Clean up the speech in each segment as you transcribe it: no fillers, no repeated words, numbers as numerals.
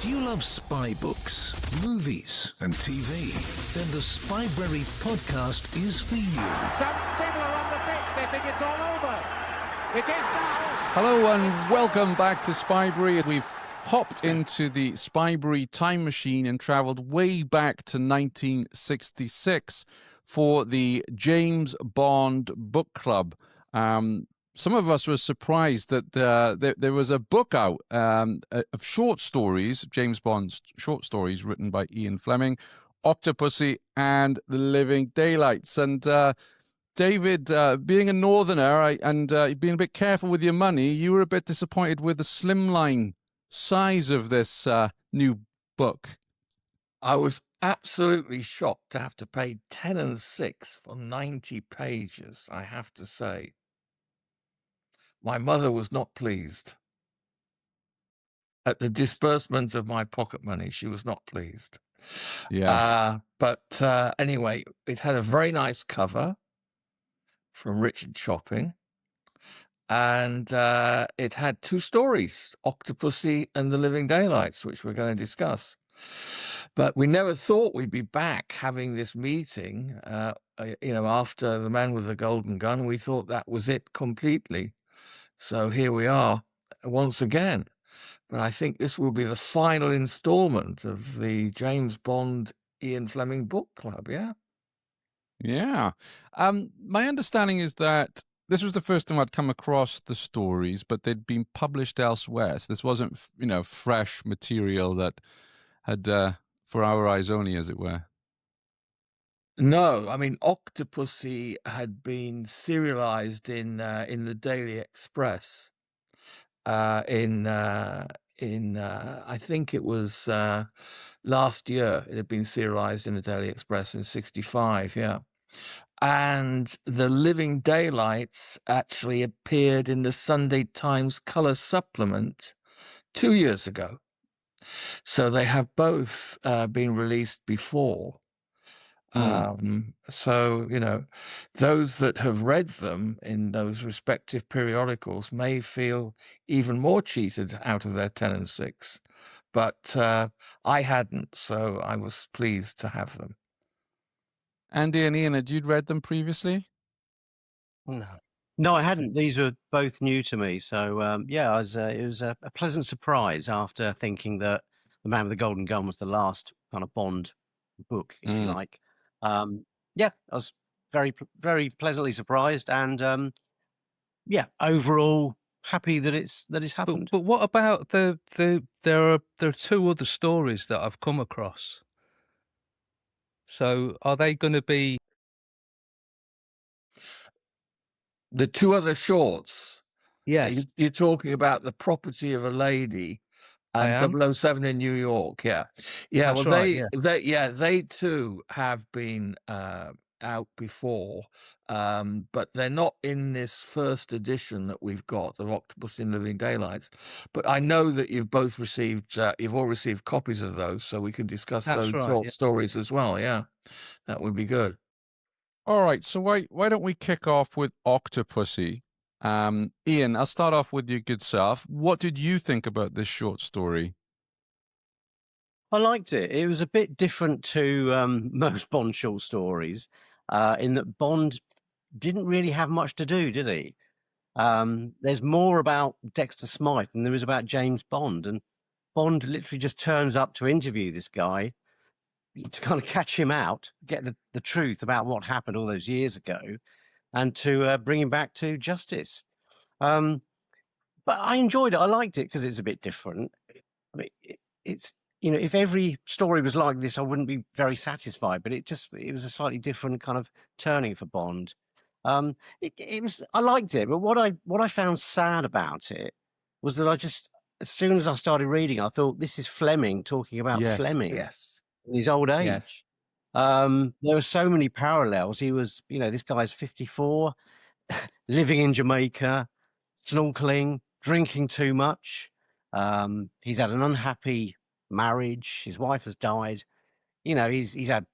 Do you love spy books, movies, and TV? Then the Spybrary podcast is for you. Some people are on the pitch. They think it's all over. It is now. Hello and welcome back to Spybrary. We've hopped into the Spybrary time machine and travelled way back to 1966 for the James Bond Book Club. Some of us were surprised that there was a book out of short stories, James Bond's short stories written by Ian Fleming, Octopussy and The Living Daylights. And David, being a northerner and being a bit careful with your money, you were a bit disappointed with the slimline size of this new book. I was absolutely shocked to have to pay 10 and 6 for 90 pages, I have to say. My mother was not pleased. At the disbursement of my pocket money, she was not pleased. Yeah. But anyway, it had a very nice cover from Richard Chopping. And it had two stories, Octopussy and The Living Daylights, which we're going to discuss. But we never thought we'd be back having this meeting, after The Man with the Golden Gun. We thought that was it completely. So here we are once again. But I think this will be the final installment of the James Bond Ian Fleming Book Club, yeah? Yeah. My understanding is that this was the first time I'd come across the stories, but they'd been published elsewhere. So this wasn't, fresh material that had, for our eyes only, as it were. No, I mean, Octopussy had been serialized in the Daily Express I think it was last year. It had been serialized in the Daily Express in '65, yeah. And The Living Daylights actually appeared in the Sunday Times Colour Supplement 2 years ago. So they have both been released before. So, those that have read them in those respective periodicals may feel even more cheated out of their 10 and 6. But I hadn't, so I was pleased to have them. Andy and Ian, had you read them previously? No, I hadn't. These were both new to me. So, it was a pleasant surprise after thinking that The Man with the Golden Gun was the last kind of Bond book, if you like. I was very, very pleasantly surprised, and overall happy that it's happened. But what about there are two other stories that I've come across. So are they going to be the two other shorts? Yes, You're talking about The Property of a Lady and 007 in New York, yeah. That's right, They too have been out before, but they're not in this first edition that we've got of Octopus in Living Daylights. But I know that you've both received, you've all received copies of those, so we can discuss those short stories as well. Yeah, that would be good. All right, so why don't we kick off with Octopussy? Ian, I'll start off with your good self. What did you think about this short story? I liked it. It was a bit different to most Bond short stories, in that Bond didn't really have much to do, did he? There's more about Dexter Smythe than there is about James Bond, and Bond literally just turns up to interview this guy to kind of catch him out, get the truth about what happened all those years ago, and to bring him back to justice. But I enjoyed it. I liked it because it's a bit different. I mean, it's if every story was like this, I wouldn't be very satisfied. But it was a slightly different kind of turning for Bond. I liked it. But what I found sad about it was that as soon as I started reading, I thought, this is Fleming talking about Fleming in his old age. Yes. There were so many parallels. He was, this guy's 54, living in Jamaica, snorkeling, drinking too much. He's had an unhappy marriage. His wife has died. He's had,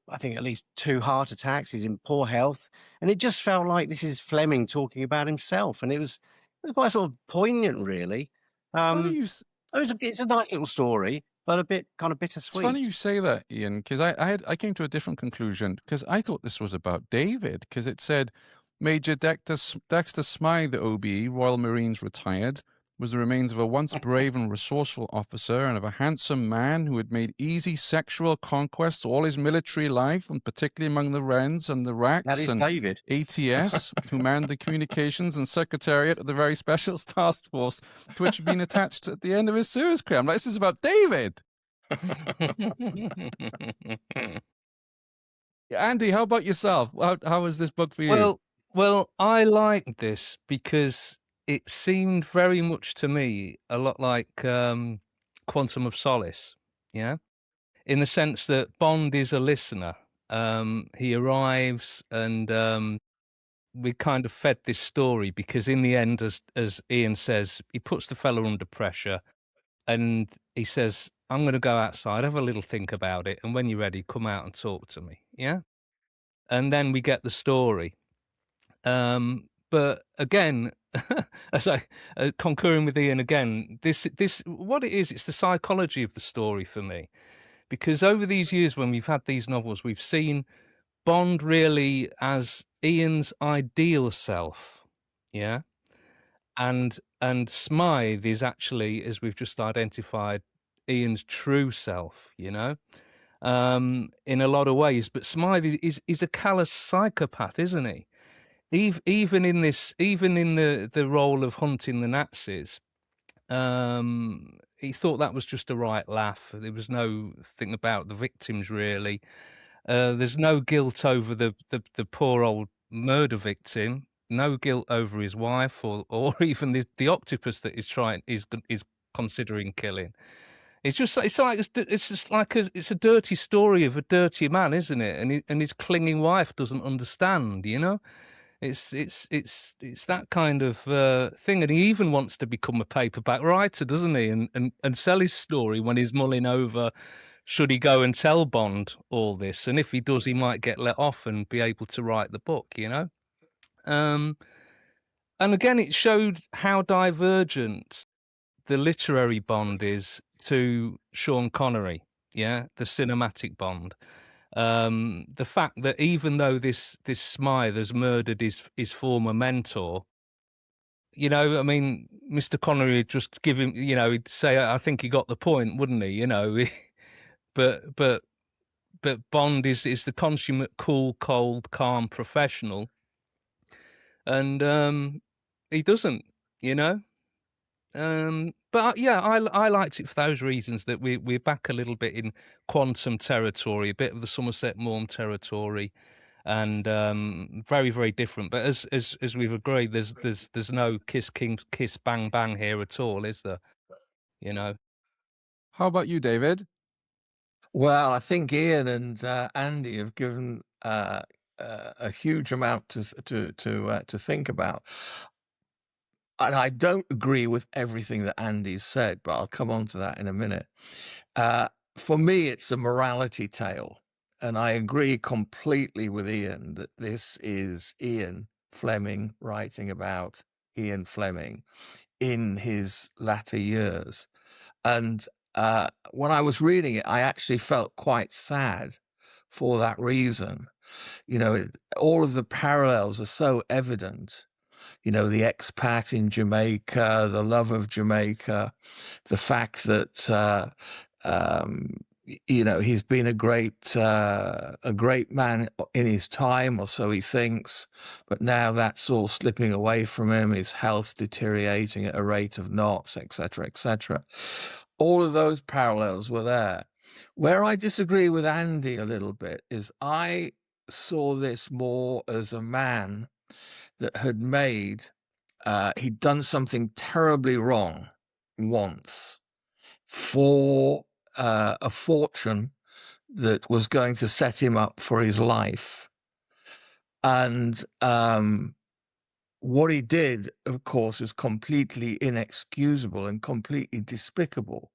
I think, at least 2 heart attacks. He's in poor health. And it just felt like this is Fleming talking about himself. And it was quite sort of poignant, really. Funny It's a nice little story, but a bit kind of It's bittersweet. funny you say that, Ian, because I came to a different conclusion because I thought this was about David because it said Major Dexter Smythe, OBE, Royal Marines retired, was the remains of a once brave and resourceful officer and of a handsome man who had made easy sexual conquests all his military life, and particularly among the Wrens and the That Racks is and David. ATS, who manned the communications and secretariat of the very special task force to which had been attached at the end of his service career. I'm like, this is about David. Andy, how about yourself? How was this book for you? Well, I liked this because it seemed very much to me a lot like Quantum of Solace, yeah, in the sense that Bond is a listener. He arrives and we kind of fed this story because in the end, as Ian says, he puts the fella under pressure and he says, I'm going to go outside, have a little think about it, and when you're ready, come out and talk to me, yeah? And then we get the story. But again, as I concurring with Ian again, this what it is, it's the psychology of the story for me, because over these years when we've had these novels, we've seen Bond really as Ian's ideal self, yeah, and Smythe is actually, as we've just identified, Ian's true self, you know, in a lot of ways. But Smythe is a callous psychopath, isn't he? Even in the role of hunting the Nazis, he thought that was just a right laugh. There was no thing about the victims really. There's no guilt over the poor old murder victim. No guilt over his wife or even the octopus that is considering killing. It's just like it's a dirty story of a dirty man, isn't it? And his clinging wife doesn't understand, you know. It's that kind of thing, and he even wants to become a paperback writer, doesn't he? And sell his story when he's mulling over, should he go and tell Bond all this? And if he does, he might get let off and be able to write the book, you know. And again, it showed how divergent the literary Bond is to Sean Connery, yeah, the cinematic Bond. The fact that even though this Smythe has murdered his former mentor, you know, I mean, Mr. Connery would just give him, you know, he'd say, I think he got the point, wouldn't he? You know, but Bond is the consummate, cool, cold, calm professional, and he doesn't, you know. But yeah, I liked it for those reasons, that we're back a little bit in quantum territory, a bit of the Somerset Maugham territory, and very, very different. But as we've agreed, there's no kiss bang bang here at all, is there? You know. How about you, David? Well, I think Ian and Andy have given a huge amount to think about. And I don't agree with everything that Andy's said, but I'll come on to that in a minute. For me, it's a morality tale. And I agree completely with Ian that this is Ian Fleming writing about Ian Fleming in his latter years. And when I was reading it, I actually felt quite sad for that reason. You know, all of the parallels are so evident. You know, the expat in Jamaica, the love of Jamaica, the fact that, you know, he's been a great man in his time, or so he thinks, but now that's all slipping away from him, his health deteriorating at a rate of knots, etc., etc. All of those parallels were there. Where I disagree with Andy a little bit is I saw this more as a man that had he'd done something terribly wrong once for a fortune that was going to set him up for his life. And what he did, of course, is completely inexcusable and completely despicable.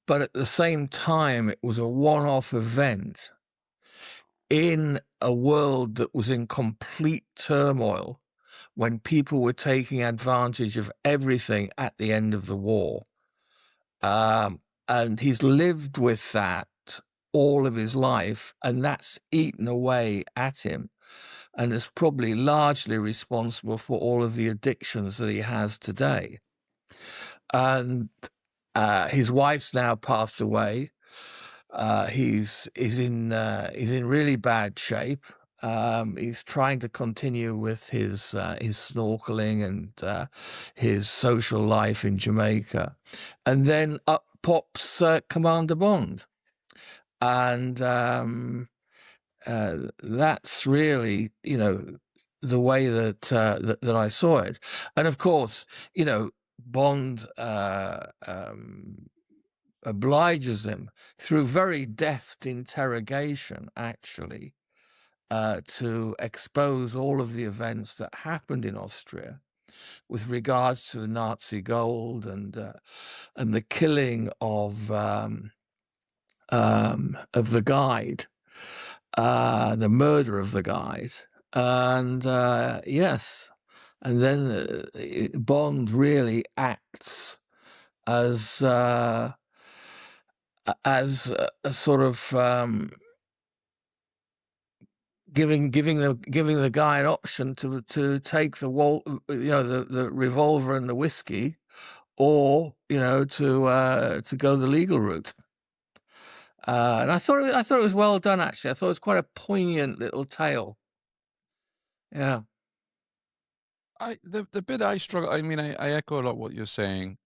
But at the same time, it was a one-off event in a world that was in complete turmoil, when people were taking advantage of everything at the end of the war. And he's lived with that all of his life, and that's eaten away at him, and is probably largely responsible for all of the addictions that he has today. And his wife's now passed away. He's in really bad shape. He's trying to continue with his snorkeling and his social life in Jamaica, and then up pops Commander Bond, and that's really, the way that I saw it. And of course, Bond obliges him through very deft interrogation, actually, to expose all of the events that happened in Austria with regards to the Nazi gold and the killing of the guide, the murder of the guide, and yes, and then Bond really acts as a sort of giving the guy an option to take the revolver and the whiskey, or to go the legal route. And I thought it was well done, actually. I thought it was quite a poignant little tale. Yeah. The bit I struggle. I mean, I echo a lot what you're saying.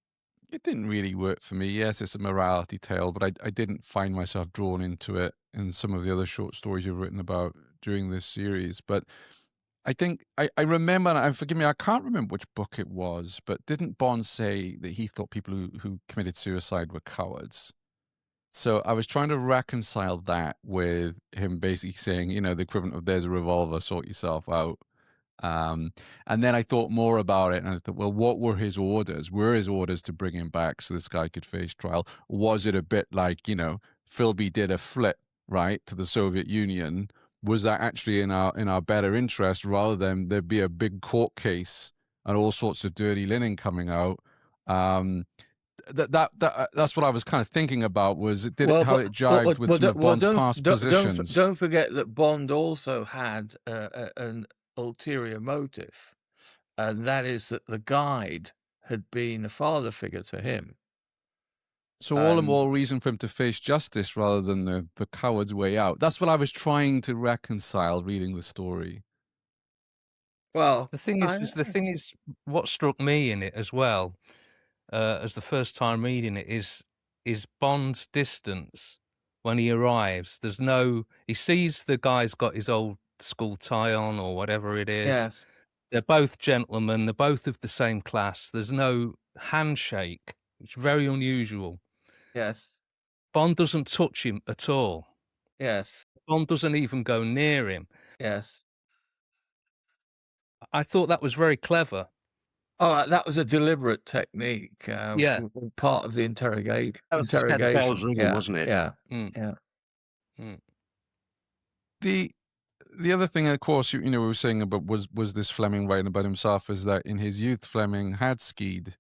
It didn't really work for me. Yes, it's a morality tale, but I didn't find myself drawn into it in some of the other short stories you've written about during this series. But I think I remember, and forgive me, I can't remember which book it was, but didn't Bond say that he thought people who committed suicide were cowards? So I was trying to reconcile that with him basically saying, the equivalent of "there's a revolver, sort yourself out." And then I thought more about it, and I thought, well, what were his orders? Were his orders to bring him back so this guy could face trial? Was it a bit like, Philby did a flip, right, to the Soviet Union? Was that actually in our better interest, rather than there be a big court case and all sorts of dirty linen coming out? That's what I was kind of thinking about. Was it how it jived with some of Bond's past positions? Don't forget that Bond also had an ulterior motive, and that is that the guide had been a father figure to him. So all the more reason for him to face justice rather than the coward's way out. That's what I was trying to reconcile reading the story. Well, the thing is, what struck me in it as well, as the first time reading it, is Bond's distance when he arrives. He sees the guy's got his old school tie on or whatever it is. Yes. They're both gentlemen. They're both of the same class. There's no handshake. It's very unusual. Yes. Bond doesn't touch him at all. Yes. Bond doesn't even go near him. Yes. I thought that was very clever. Oh, that was a deliberate technique. Yeah. Part of the interrogation. That was interrogation, wasn't it? Yeah. Mm. Yeah. The other thing, of course, we were saying about was this Fleming writing about himself, is that in his youth, Fleming had skied.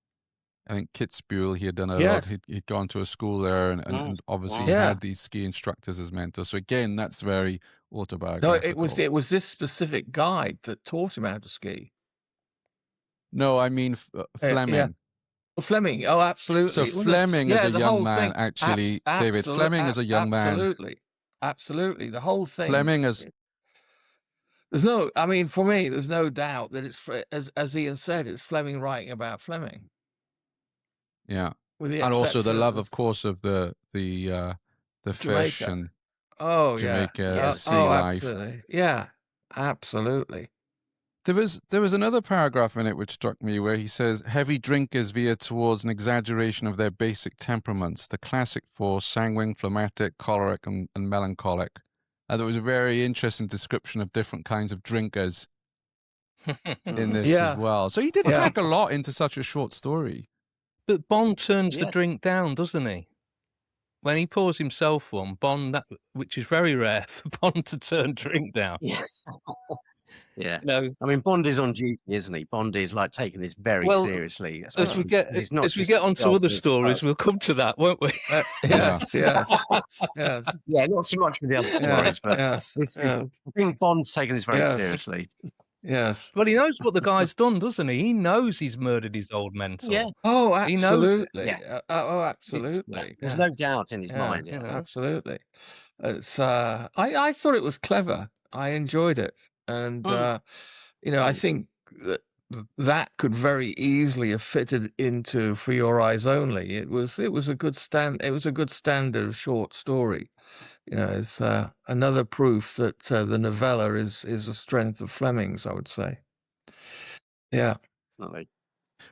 I think Kitzbühel, he had done a lot. He'd gone to a school there, and obviously had these ski instructors as mentors. So again, that's very autobiographical. No, it was this specific guide that taught him how to ski. No, I mean Fleming. Yeah. Fleming. Oh, absolutely. So Fleming is a young man, actually. David, Fleming is a young man. Absolutely. The whole thing. Fleming is. For me, there's no doubt that it's, as Ian said, it's Fleming writing about Fleming. Yeah, and also the love, of course, of the fish and Jamaica, sea life. Absolutely. Yeah, absolutely. There was another paragraph in it which struck me, where he says heavy drinkers veer towards an exaggeration of their basic temperaments, the classic four: sanguine, phlegmatic, choleric, and melancholic. There was a very interesting description of different kinds of drinkers in this as well. So he did pack a lot into such a short story. But Bond turns the drink down, doesn't he? When he pours himself one, Bond, which is very rare for Bond to turn drink down. Yeah. Yeah. You know, I mean, Bond is on duty, isn't he? Bond is like taking this very well, seriously. as especially we get 'cause it's not as we just get his onto job, other it's fun. stories, we'll come to that, won't we? Yes, yes, yes, Yeah, not so much with the other yeah, stories, but yes, this is. yes, I think Bond's taking this very yes, seriously. yes. Well, he knows what the guy's done, doesn't he? He knows he's murdered his old mentor. Yeah. Oh, He knows it. absolutely. Yeah. Oh, Yeah. absolutely. There's Yeah, no doubt in his yeah, mind. You Yeah. know. absolutely. It's I thought it was clever. I enjoyed it, and you know, I think that that could very easily have fitted into For Your Eyes Only. It was a good standard of short story. You know, it's another proof that the novella is a strength of Fleming's, I would say. Yeah. Definitely.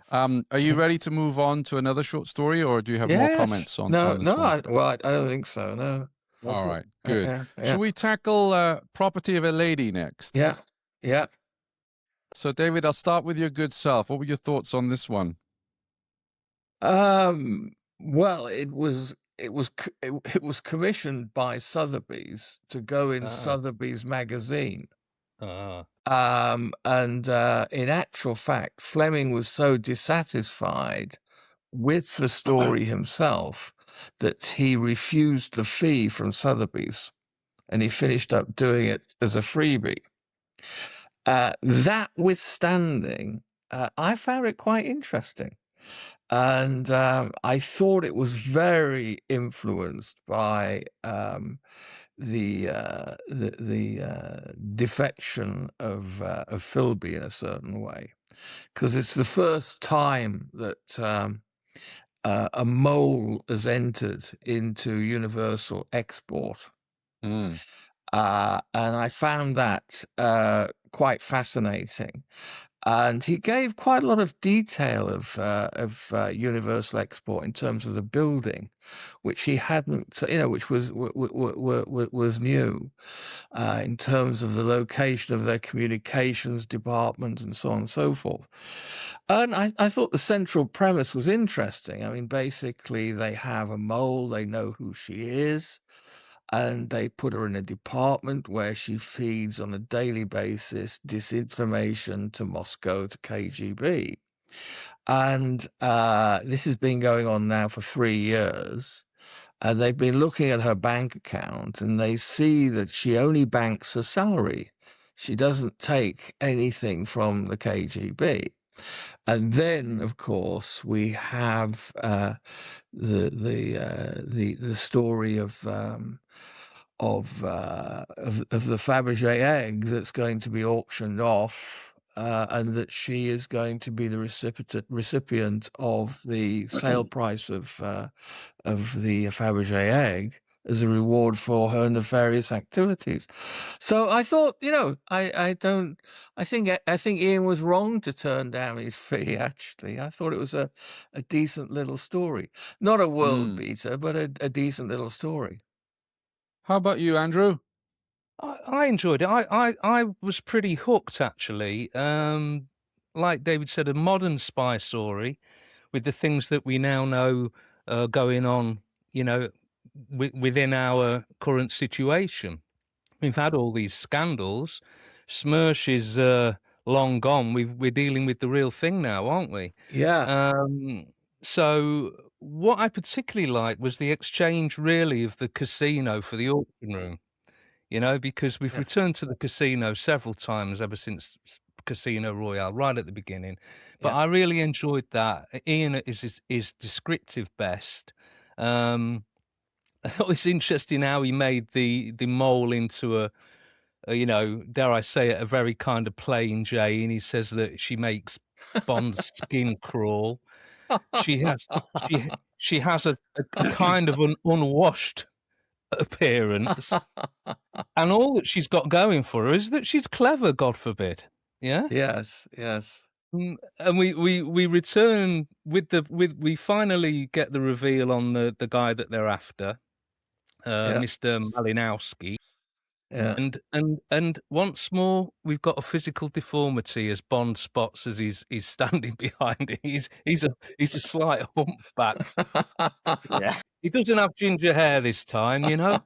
Are you ready to move on to another short story, or do you have more Yes. comments on No, this no. one? I don't think so. No. All right, good. Yeah. Shall we tackle Property of a Lady next? Yeah. Yeah. So, David, I'll start with your good self. What were your thoughts on this one? Well, it was commissioned by Sotheby's to go in Sotheby's magazine. And in actual fact, Fleming was so dissatisfied with the story himself that he refused the fee from Sotheby's, and he finished up doing it as a freebie. That withstanding, I found it quite interesting. And I thought it was very influenced by the defection of Philby in a certain way, because it's the first time that a mole has entered into universal export. Mm. And I found that quite fascinating. And he gave quite a lot of detail of universal export in terms of the building, which he hadn't, you know, which was new, in terms of the location of their communications department and so on and so forth. And I thought the central premise was interesting. I mean, basically, they have a mole, they know who she is, and they put her in a department where she feeds on a daily basis disinformation to Moscow, to KGB. And this has been going on now for 3 years. And they've been looking at her bank account, and they see that she only banks her salary. She doesn't take anything from the KGB. And then, of course, we have the story of the Fabergé egg that's going to be auctioned off, and that she is going to be the recipient of the sale price of the Fabergé egg as a reward for her nefarious activities. So I thought, you know, I think Ian was wrong to turn down his fee. Actually, I thought it was a decent little story, not a world beater, but a decent little story. How about you, Andrew? I enjoyed it. I was pretty hooked, actually. Like David said, a modern spy story with the things that we now know going on, you know, within our current situation. We've had all these scandals. Smersh is long gone. We're dealing with the real thing now, aren't we? Yeah. So what I particularly liked was the exchange, really, of the casino for the auction room. You know, because we've returned to the casino several times ever since Casino Royale, right at the beginning. But I really enjoyed that. Ian is descriptive best. I thought it's interesting how he made the mole into a, you know, dare I say it, a very kind of plain Jane. He says that she makes Bond's skin crawl. She has a kind of an unwashed appearance, and all that she's got going for her is that she's clever, God forbid. Yeah. Yes. And we return with we finally get the reveal on the guy that they're after, Mr. Malinowski. Yeah. And once more we've got a physical deformity as Bond spots as he's standing behind it. He's a slight humpback. Yeah. He doesn't have ginger hair this time, you know.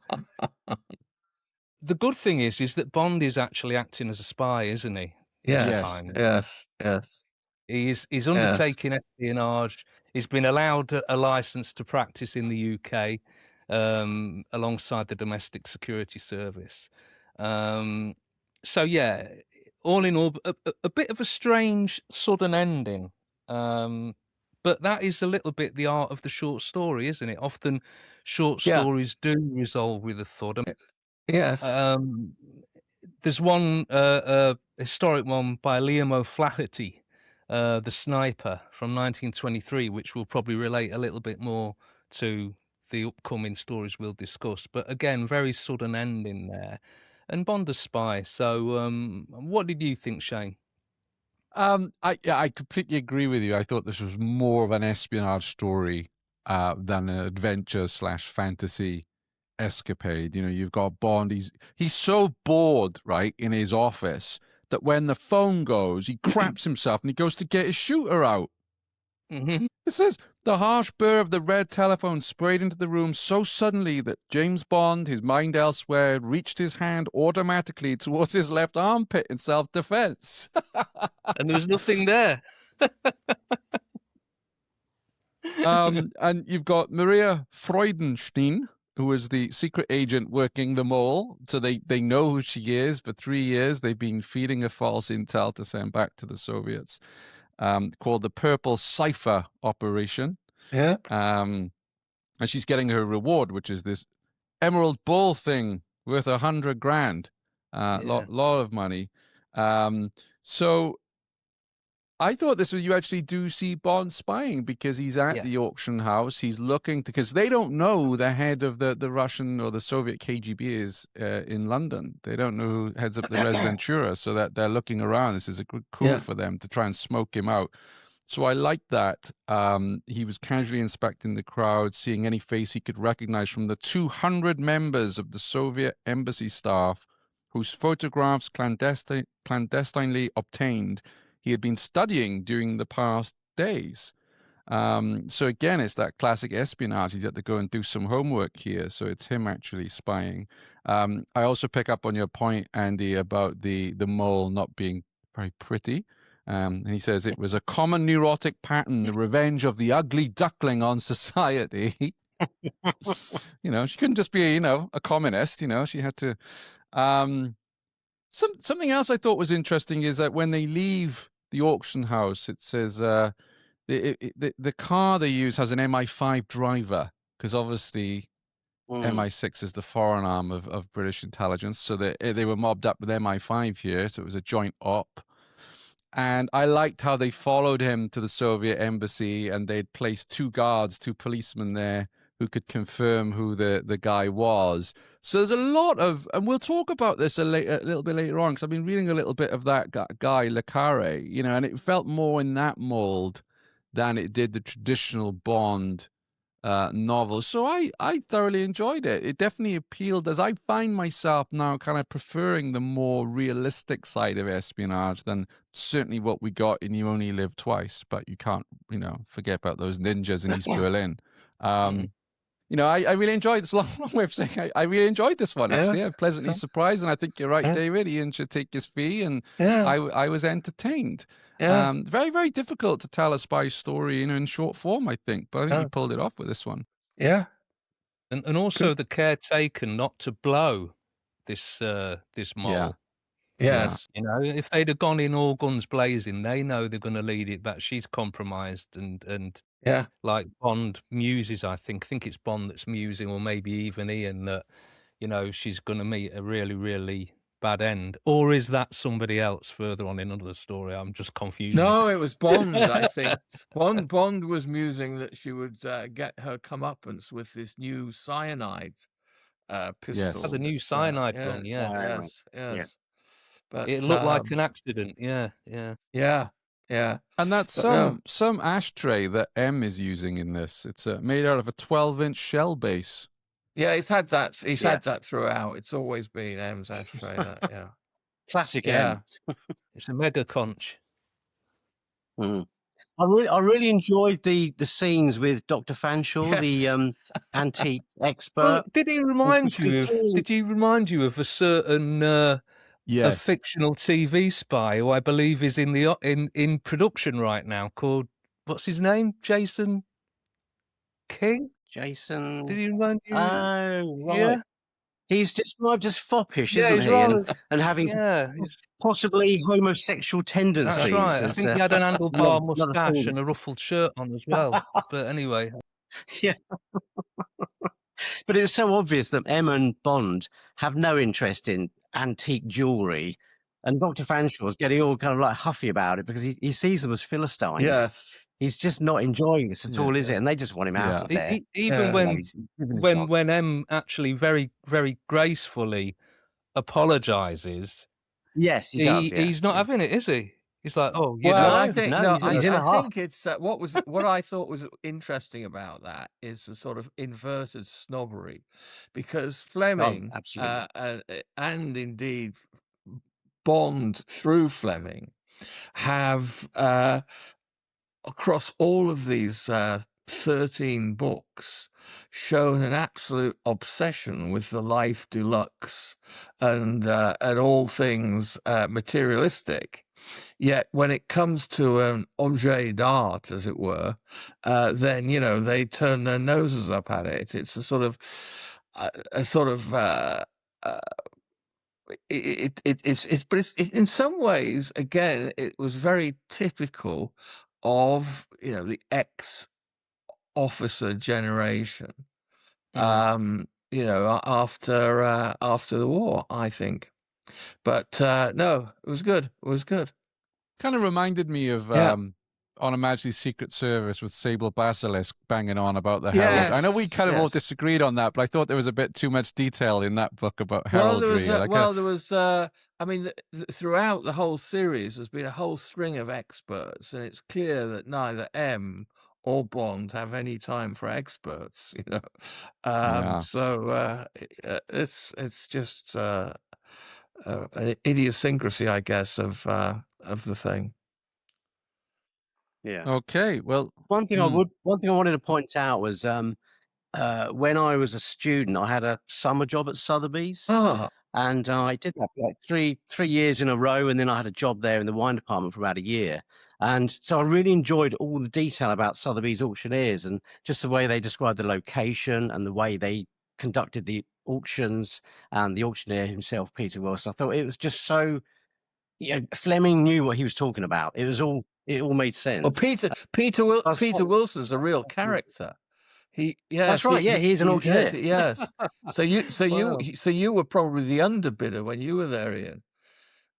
the good thing is that Bond is actually acting as a spy, isn't he? This Yes, time. yes, yes. He's undertaking espionage. He's been allowed a license to practice in the UK alongside the domestic security service. So yeah, all in all, a bit of a strange sudden ending. But that is a little bit the art of the short story, isn't it? Often short Yeah. stories do resolve with a thud. Yes. There's one historic one by Liam O'Flaherty, The Sniper from 1923, which will probably relate a little bit more to the upcoming stories we'll discuss. But again, very sudden ending there. And Bond a spy. So what did you think, Shane? I completely agree with you. I thought this was more of an espionage story than an adventure/fantasy escapade. You know, you've got Bond. He's so bored, right, in his office that when the phone goes, he craps himself and he goes to get his shooter out. Mm-hmm. It says the harsh burr of the red telephone sprayed into the room so suddenly that James Bond, his mind elsewhere, reached his hand automatically towards his left armpit in self-defense. And there was nothing there. And you've got Maria Freudenstein, who is the secret agent working the mole. So they know who she is. For 3 years, they've been feeding her false intel to send back to the Soviets, called the Purple Cipher Operation. Yeah. And she's getting her reward, which is this emerald ball thing worth $100,000. Lot of money. So I thought this was, you actually do see Bond spying because he's at the auction house. He's looking to, because they don't know the head of the Russian or the Soviet KGB is in London. They don't know who heads up the Residentura, so that they're looking around. This is a good coup for them to try and smoke him out. So I like that. He was casually inspecting the crowd, seeing any face he could recognize from the 200 members of the Soviet embassy staff whose photographs clandestinely obtained he had been studying during the past days. So again, it's that classic espionage. He's had to go and do some homework here. So it's him actually spying. I also pick up on your point, Andy, about the mole not being very pretty. And he says it was a common neurotic pattern, the revenge of the ugly duckling on society. You know, she couldn't just be, a communist, she had to... Something else I thought was interesting is that when they leave the auction house, it says the car they use has an MI5 driver, because obviously MI6 is the foreign arm of British intelligence. So they were mobbed up with MI5 here, so it was a joint op. And I liked how they followed him to the Soviet embassy, and they'd placed 2 policemen there who could confirm who the guy was. So there's a lot of, and we'll talk about this a little bit later on, because I've been reading a little bit of that guy, Le Carre, and it felt more in that mold than it did the traditional Bond novel. So I thoroughly enjoyed it. It definitely appealed, as I find myself now kind of preferring the more realistic side of espionage than certainly what we got in You Only Live Twice, but you can't, forget about those ninjas in East Berlin. I really enjoyed this long way of saying I really enjoyed this one, actually. I'm pleasantly surprised, and I think you're right, David. Ian should take his fee, and I was entertained. Very, very difficult to tell a spy story, in short form, I think, but I think you pulled it off with this one. Yeah. And also the care taken not to blow this mole. Yes. If they'd have gone in all guns blazing, they know they're going to lead it, but she's compromised and like Bond muses, I think it's Bond that's musing, or maybe even Ian, that, she's going to meet a really, really bad end. Or is that somebody else further on in another story? I'm just confused. No, it was Bond, I think. Bond was musing that she would get her comeuppance with this new cyanide pistol. Yes. The new cyanide gun, Yes. But it looked like an accident, yeah. And that's some ashtray that M is using in this. It's made out of a 12-inch shell base. Yeah, he's had that. He's had that throughout. It's always been M's ashtray. Classic M. It's a mega conch. I really enjoyed the scenes with Dr. Fanshawe, Yes. the antique expert. Well, did he remind Because you of? Did he remind you of a certain a Yes. fictional TV spy who I believe is in production right now called what's his name? Jason King? Jason. Did he remind you? Oh, right. Yeah, He's described as foppish, yeah, isn't he's he? rather. And having Yeah, possibly homosexual tendencies. that's right. I as, think he had an handlebar another moustache thing. and a ruffled shirt on as well. But anyway, Yeah. But it was so obvious that M and Bond have no interest in antique jewellery. And Dr. Fanshawe's getting all kind of like huffy about it because he sees them as Philistines. Yes. He's just not enjoying this at all, is Yeah. it? And they just want him out Yeah. of there. even Yeah. when He's given a shot. when M actually very very gracefully apologizes, Yes, he does. Yeah. he's not having it, is he? He's like, oh, you Well, know, I think no, he's in a I huff. think it's what I thought was interesting about that is the sort of inverted snobbery, because Fleming absolutely. and indeed Bond through Fleming have across all of these 13 books shown an absolute obsession with the life deluxe and all things materialistic. Yet when it comes to an objet d'art, as it were, then they turn their noses up at it. It's a sort of it's in some ways, again, it was very typical of the ex-officer generation. After the war, I think. But no, it was good. It was good. Kind of reminded me of Yeah. On Her Majesty's Secret Service with Sable Basilisk banging on about the herald. I know we kind of all disagreed on that, but I thought there was a bit too much detail in that book about heraldry. I mean, throughout the whole series, there's been a whole string of experts, and it's clear that neither M or Bond have any time for experts. So it's just an idiosyncrasy, I guess, of the thing. Yeah. Okay, well, One thing I wanted to point out was when I was a student, I had a summer job at Sotheby's, and I did that for like three years in a row, and then I had a job there in the wine department for about a year. And so I really enjoyed all the detail about Sotheby's auctioneers and just the way they described the location and the way they conducted the auctions, and the auctioneer himself, Peter Wilson. I thought it was just so, Fleming knew what he was talking about. It all made sense. Well, Peter Wilson's a real character. That's right. Yeah, he's an auctioneer. Yes. So you were probably the underbidder when you were there, Ian.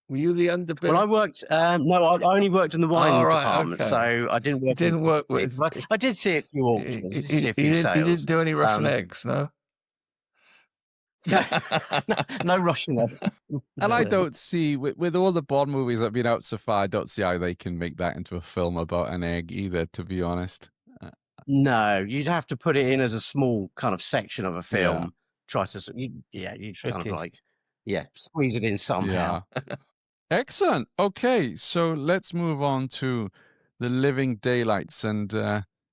Were you the underbidder? Well, I worked. No, I only worked in the wine department, okay. so I didn't work. You didn't work with. But I did see a few auctions. You See a few sales. didn't do any Russian eggs, no. No Russian eggs. And I don't see, with all the Bond movies that have been out so far, I don't see how they can make that into a film about an egg either, to be honest. No, you'd have to put it in as a small kind of section of a film. Try to, you'd kind of like, squeeze it in somehow. Yeah. Excellent. Okay, so let's move on to The Living Daylights. And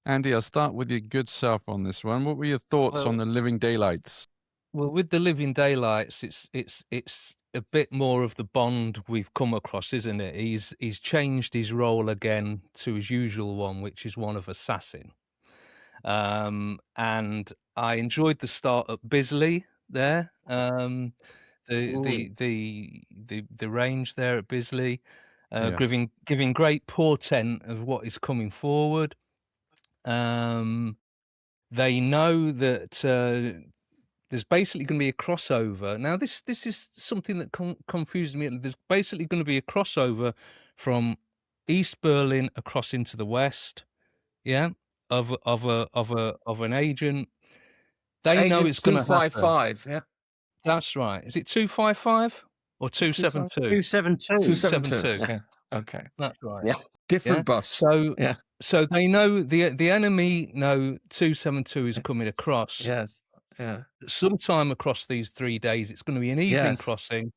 Andy, I'll start with your good self on this one. What were your thoughts on The Living Daylights? Well, with The Living Daylights, it's a bit more of the Bond we've come across, isn't it? He's changed his role again to his usual one, which is one of assassin. And I enjoyed the start at Bisley there. The range there at Bisley, giving great portent of what is coming forward. They know that there's basically going to be a crossover. Now, this is something that confused me. There's basically going to be a crossover from East Berlin across into the West. Yeah, of an agent. They know it's going to happen. 255. Yeah, that's right. Is it 255 or 272? 272. 272. Yeah. Okay. That's right. Yeah. Different bus. So they know the enemy know 272 is coming across. Yes. Yeah. Sometime across these 3 days, it's going to be an evening crossing.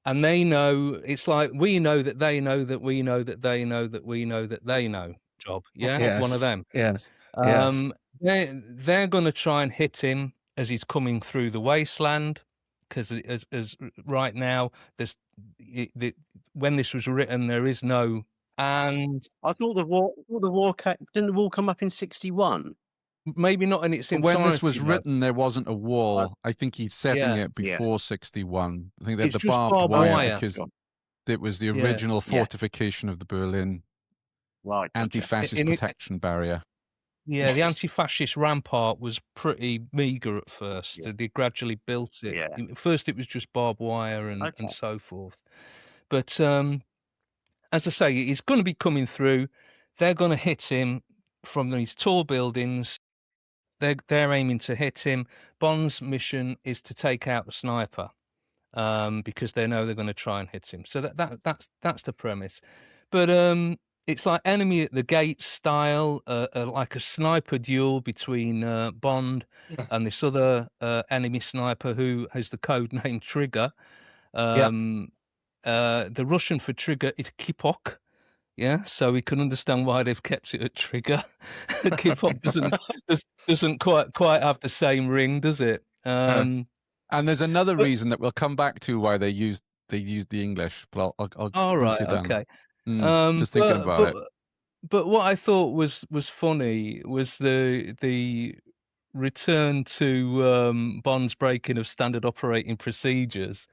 and they know. It's like we know that they know that we know that they know that we know that they know. Job, yeah, one of them. Yes. They're going to try and hit him as he's coming through the wasteland, because as right now, when this was written, there is no. And I thought the war didn't the war come up in 61? maybe not in its entirety. When this was though. written, there wasn't a wall. I think he's setting it before 61. I think they had It's the just barbed barbed wire wire. because it was the Yeah. original fortification of the Berlin Right. anti-fascist protection barrier. Yeah, the anti-fascist rampart was pretty meagre at first. Yeah. They gradually built it. Yeah. At first, it was just barbed wire and Okay. so forth. But as I say, he's going to be coming through. They're going to hit him from these tall buildings. They're aiming to hit him. Bond's mission is to take out the sniper, because they know they're going to try and hit him. So that's the premise. But it's like Enemy at the Gate style, like a sniper duel between Bond and this other enemy sniper who has the code name Trigger. The Russian for Trigger is Kipok. Yeah, so we can understand why they've kept it at Trigger. Kipok doesn't quite have the same ring, does it? And there's another reason that we'll come back to why they used the English. But I'll all right, you done. okay. Just thinking about it. But what I thought was funny was the return to Bond's breaking of standard operating procedures,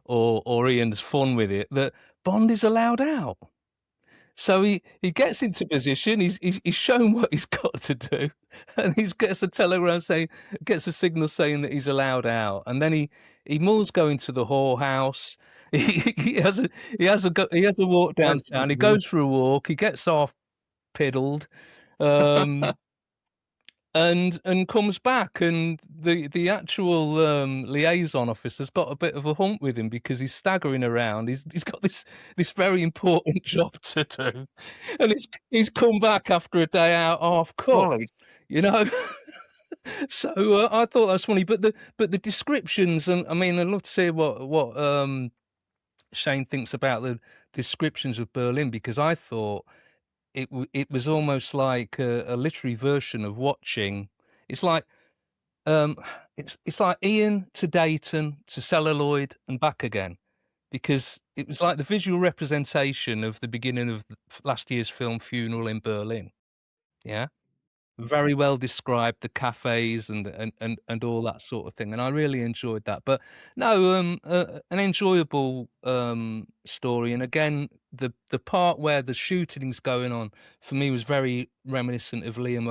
or Ian's fun with it, that Bond is allowed out. So he gets into position. He's shown what he's got to do, and he gets a signal saying that he's allowed out, and then he mulls going to the whorehouse. He has a walk downtown. He goes for a walk. He gets off piddled, and comes back, and the actual liaison officer's got a bit of a hump with him because he's staggering around. He's got this very important job to do, and he's come back after a day out half cut, you know. So I thought that was funny, but the descriptions, and I mean, I'd love to see what Shane thinks about the descriptions of Berlin, because I thought it was almost like a literary version of watching. It's like it's like Ian to Dayton to Celluloid and back again, because it was like the visual representation of the beginning of last year's film Funeral in Berlin. Yeah, very well described, the cafes and all that sort of thing, and I really enjoyed that. But no, an enjoyable story, and again, the part where the shooting's going on for me was very reminiscent of Liam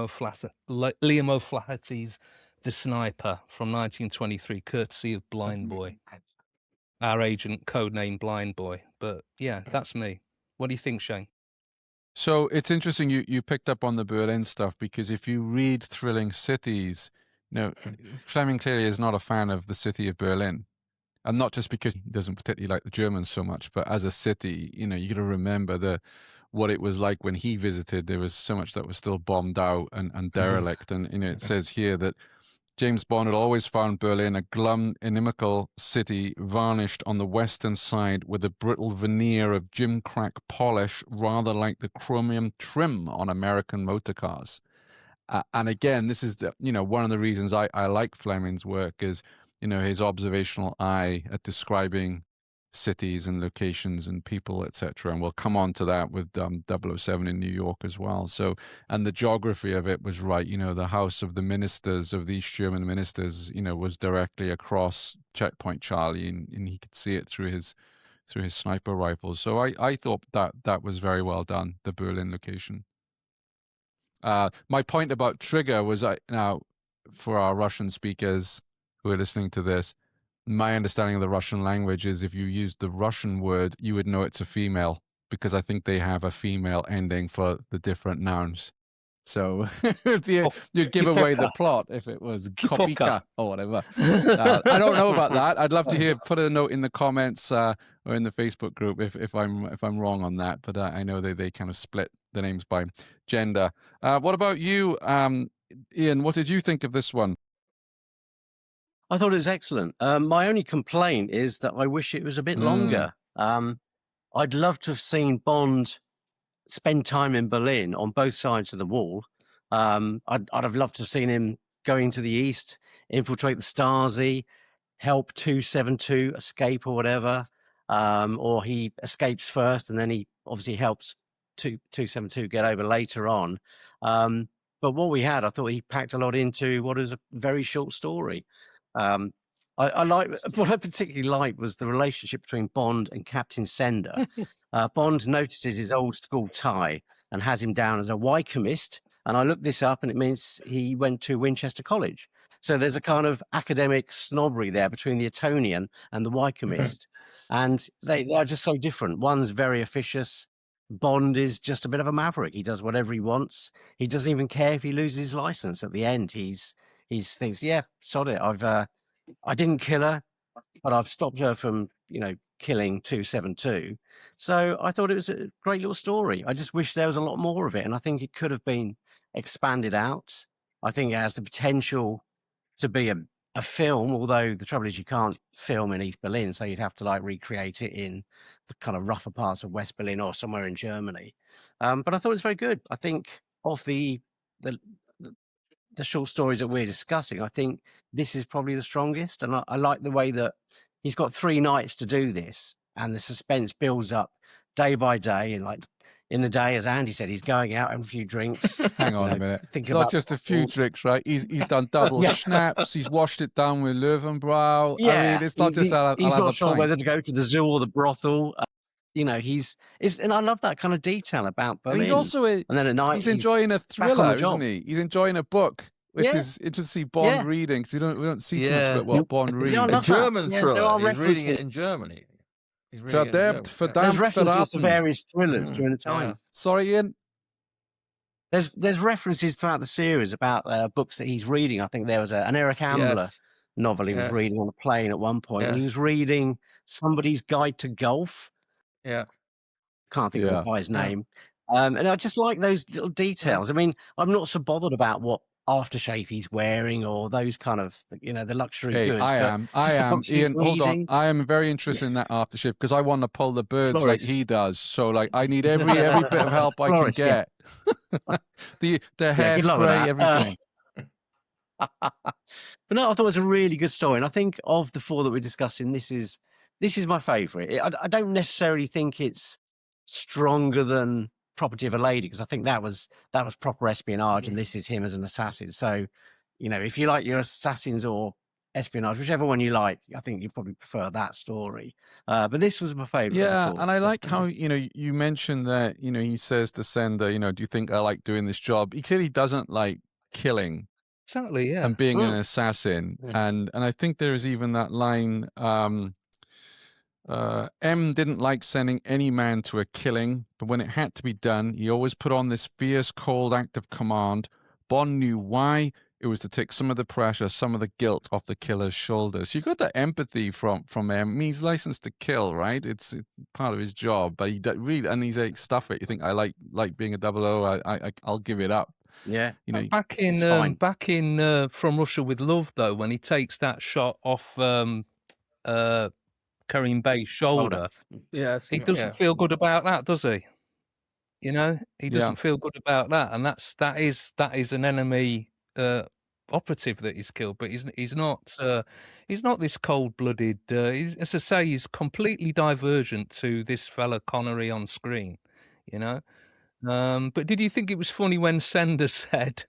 O'Flaherty's The Sniper from 1923, courtesy of Blind Boy, our agent, codename Blind Boy. But yeah, that's me. What do you think, Shane? So it's interesting you picked up on the Berlin stuff, because if you read Thrilling Cities, Fleming clearly is not a fan of the city of Berlin. And not just because he doesn't particularly like the Germans so much, but as a city, you got to remember what it was like when he visited. There was so much that was still bombed out and derelict. And, it says here that James Bond had always found Berlin a glum, inimical city varnished on the western side with a brittle veneer of gimcrack polish, rather like the chromium trim on American motor cars. And again, this is one of the reasons I like Fleming's work is, his observational eye at describing cities and locations and people, etc. And we'll come on to that with 007 in New York as well. So, and the geography of it was right. The house of the ministers, of these German ministers, was directly across Checkpoint Charlie, and he could see it through his sniper rifles. So I thought that was very well done, the Berlin location. My point about Trigger was, now for our Russian speakers who are listening to this, my understanding of the Russian language is if you use the Russian word, you would know it's a female, because I think they have a female ending for the different nouns. So you'd give away the plot if it was Kopika or whatever. I don't know about that. I'd love to hear. Put a note in the comments or in the Facebook group if I'm wrong on that. But I know they kind of split the names by gender. What about you, Ian? What did you think of this one? I thought it was excellent. My only complaint is that I wish it was a bit longer. I'd love to have seen Bond spend time in Berlin on both sides of the wall. I'd have loved to have seen him going to the east, infiltrate the Stasi, help 272 escape or whatever, or he escapes first and then he obviously helps 272 get over later on. But what we had, I thought he packed a lot into what is a very short story. I like what I particularly liked was the relationship between Bond and Captain Sender. Bond notices his old school tie and has him down as a Wycomist. And I looked this up, and it means he went to Winchester College. So there's a kind of academic snobbery there between the Etonian and the Wycomist, and they are just so different. One's very officious. Bond is just a bit of a maverick. He does whatever he wants. He doesn't even care if he loses his license. At the end, he's thinks, yeah, sod it. I didn't kill her, but I've stopped her from, killing 272. So I thought it was a great little story. I just wish there was a lot more of it, and I think it could have been expanded out. I think it has the potential to be a film, although the trouble is you can't film in East Berlin, so you'd have to recreate it in the kind of rougher parts of West Berlin or somewhere in Germany. But I thought it was very good. I think of the short stories that we're discussing, I think this is probably the strongest, and I like the way that he's got 3 nights to do this, and the suspense builds up day by day, and in the day, as Andy said, he's going out having a few drinks. Hang on a minute. Thinking Not about just a few drinks, right? He's done double schnapps. He's washed it down with Löwenbräu. Yeah, I mean, it's not just he's not sure whether to go to the zoo or the brothel. And I love that kind of detail about Berlin. And he's also and then at night he's enjoying a thriller, isn't he? He's enjoying a book, which is interesting to see Bond reading, because we don't see too much about what Bond reads. A German thriller. He's reading it in Germany. There's references to various thrillers during the time. Sorry, Ian. There's references throughout the series about books that he's reading. I think there was an Eric Ambler novel he was reading on a plane at one point. And he was reading Somebody's Guide to Golf. Yeah. Can't think of the guy's name. And I just like those little details. I mean, I'm not so bothered about what aftershave he's wearing or those kind of, the luxury goods. I am. Ian, hold on. I am very interested in that aftershave because I want to pull the birds like he does. So, I need every bit of help I can get. the hairspray, everything. But no, I thought it was a really good story. And I think of the 4 that we're discussing, this is my favourite. I don't necessarily think it's stronger than Property of a Lady, because I think that was proper espionage, and this is him as an assassin. So, if you like your assassins or espionage, whichever one you like, I think you probably prefer that story. But this was my favourite. Yeah, and I like how you mentioned that he says to Sender, do you think I like doing this job? He clearly doesn't like killing. Exactly, yeah. And being an assassin, and I think there is even that line. M didn't like sending any man to a killing, but when it had to be done, he always put on this fierce, cold act of command. Bond knew why. It was to take some of the pressure, some of the guilt off the killer's shoulders. You got that empathy from M. I mean, he's licensed to kill, right? It's part of his job, but he really, and he's like, stuff it. You think I like being a 00? I'll give it up. Yeah, back in From Russia with Love, though, when he takes that shot off Karim Bey's shoulder, he doesn't feel good about that, does he? He doesn't feel good about that, and that is an enemy operative that he's killed, but he's not this cold-blooded. As I say, he's completely divergent to this fella Connery on screen, But did you think it was funny when Sender said,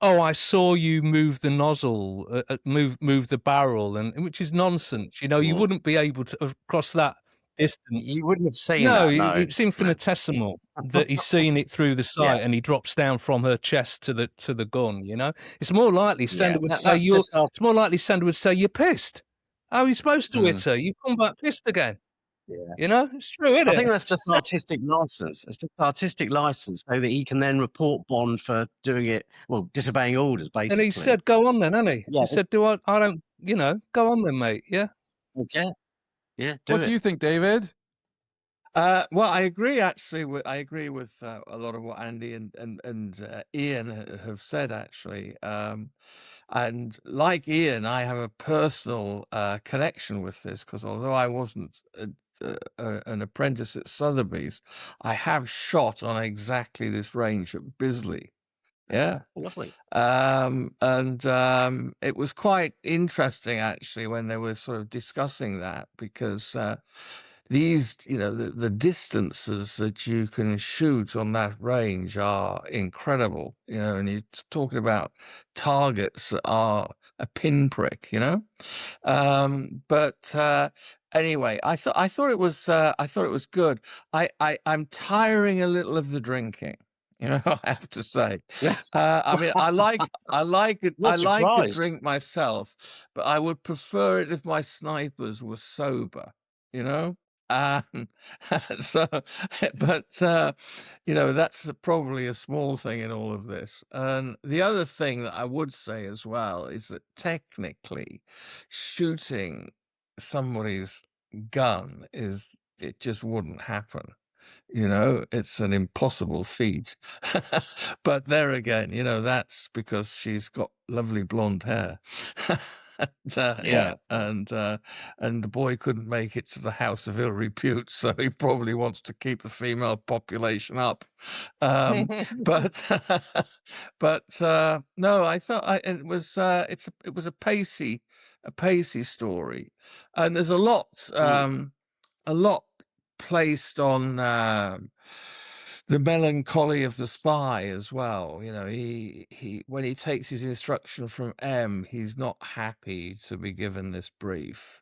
"Oh, I saw you move the nozzle, move the barrel," and which is nonsense. You wouldn't be able to cross that distance. You wouldn't have seen that. No, it's infinitesimal that he's seen it through the sight, and he drops down from her chest to the gun. It's more likely Sender would say It's more likely Sender would say, "You're pissed. How are you supposed to hit her? You come back pissed again." Yeah. It's true, isn't it? I think that's just an artistic license. It's just artistic license so that he can then report Bond for doing it, disobeying orders, basically. And he said, "Go on then," hasn't he? Yeah. He said, I don't, go on then, mate. Yeah. Okay. Yeah. What do you think, David? Well, I agree. Actually, I agree with a lot of what Andy and Ian have said. Actually, And like Ian, I have a personal connection with this because although I wasn't an apprentice at Sotheby's, I have shot on exactly this range at Bisley. Yeah. Lovely. And it was quite interesting actually when they were sort of discussing that because these, the distances that you can shoot on that range are incredible, and you're talking about targets that are a pinprick, but anyway, I thought it was good. I'm tiring a little of the drinking. I have to say. I mean, I like it. Not I like a surprised. drink myself, but I would prefer it if my snipers were sober. You know. Um, so, but that's probably a small thing in all of this. And the other thing that I would say as well is that technically, shooting somebody's gun it just wouldn't happen. It's an impossible feat. But there again, that's because she's got lovely blonde hair. Yeah. And the boy couldn't make it to the house of ill repute, so he probably wants to keep the female population up. But no, I thought it was it was a pacey story, and there's a lot placed on the melancholy of the spy as well. He when he takes his instruction from M, he's not happy to be given this brief.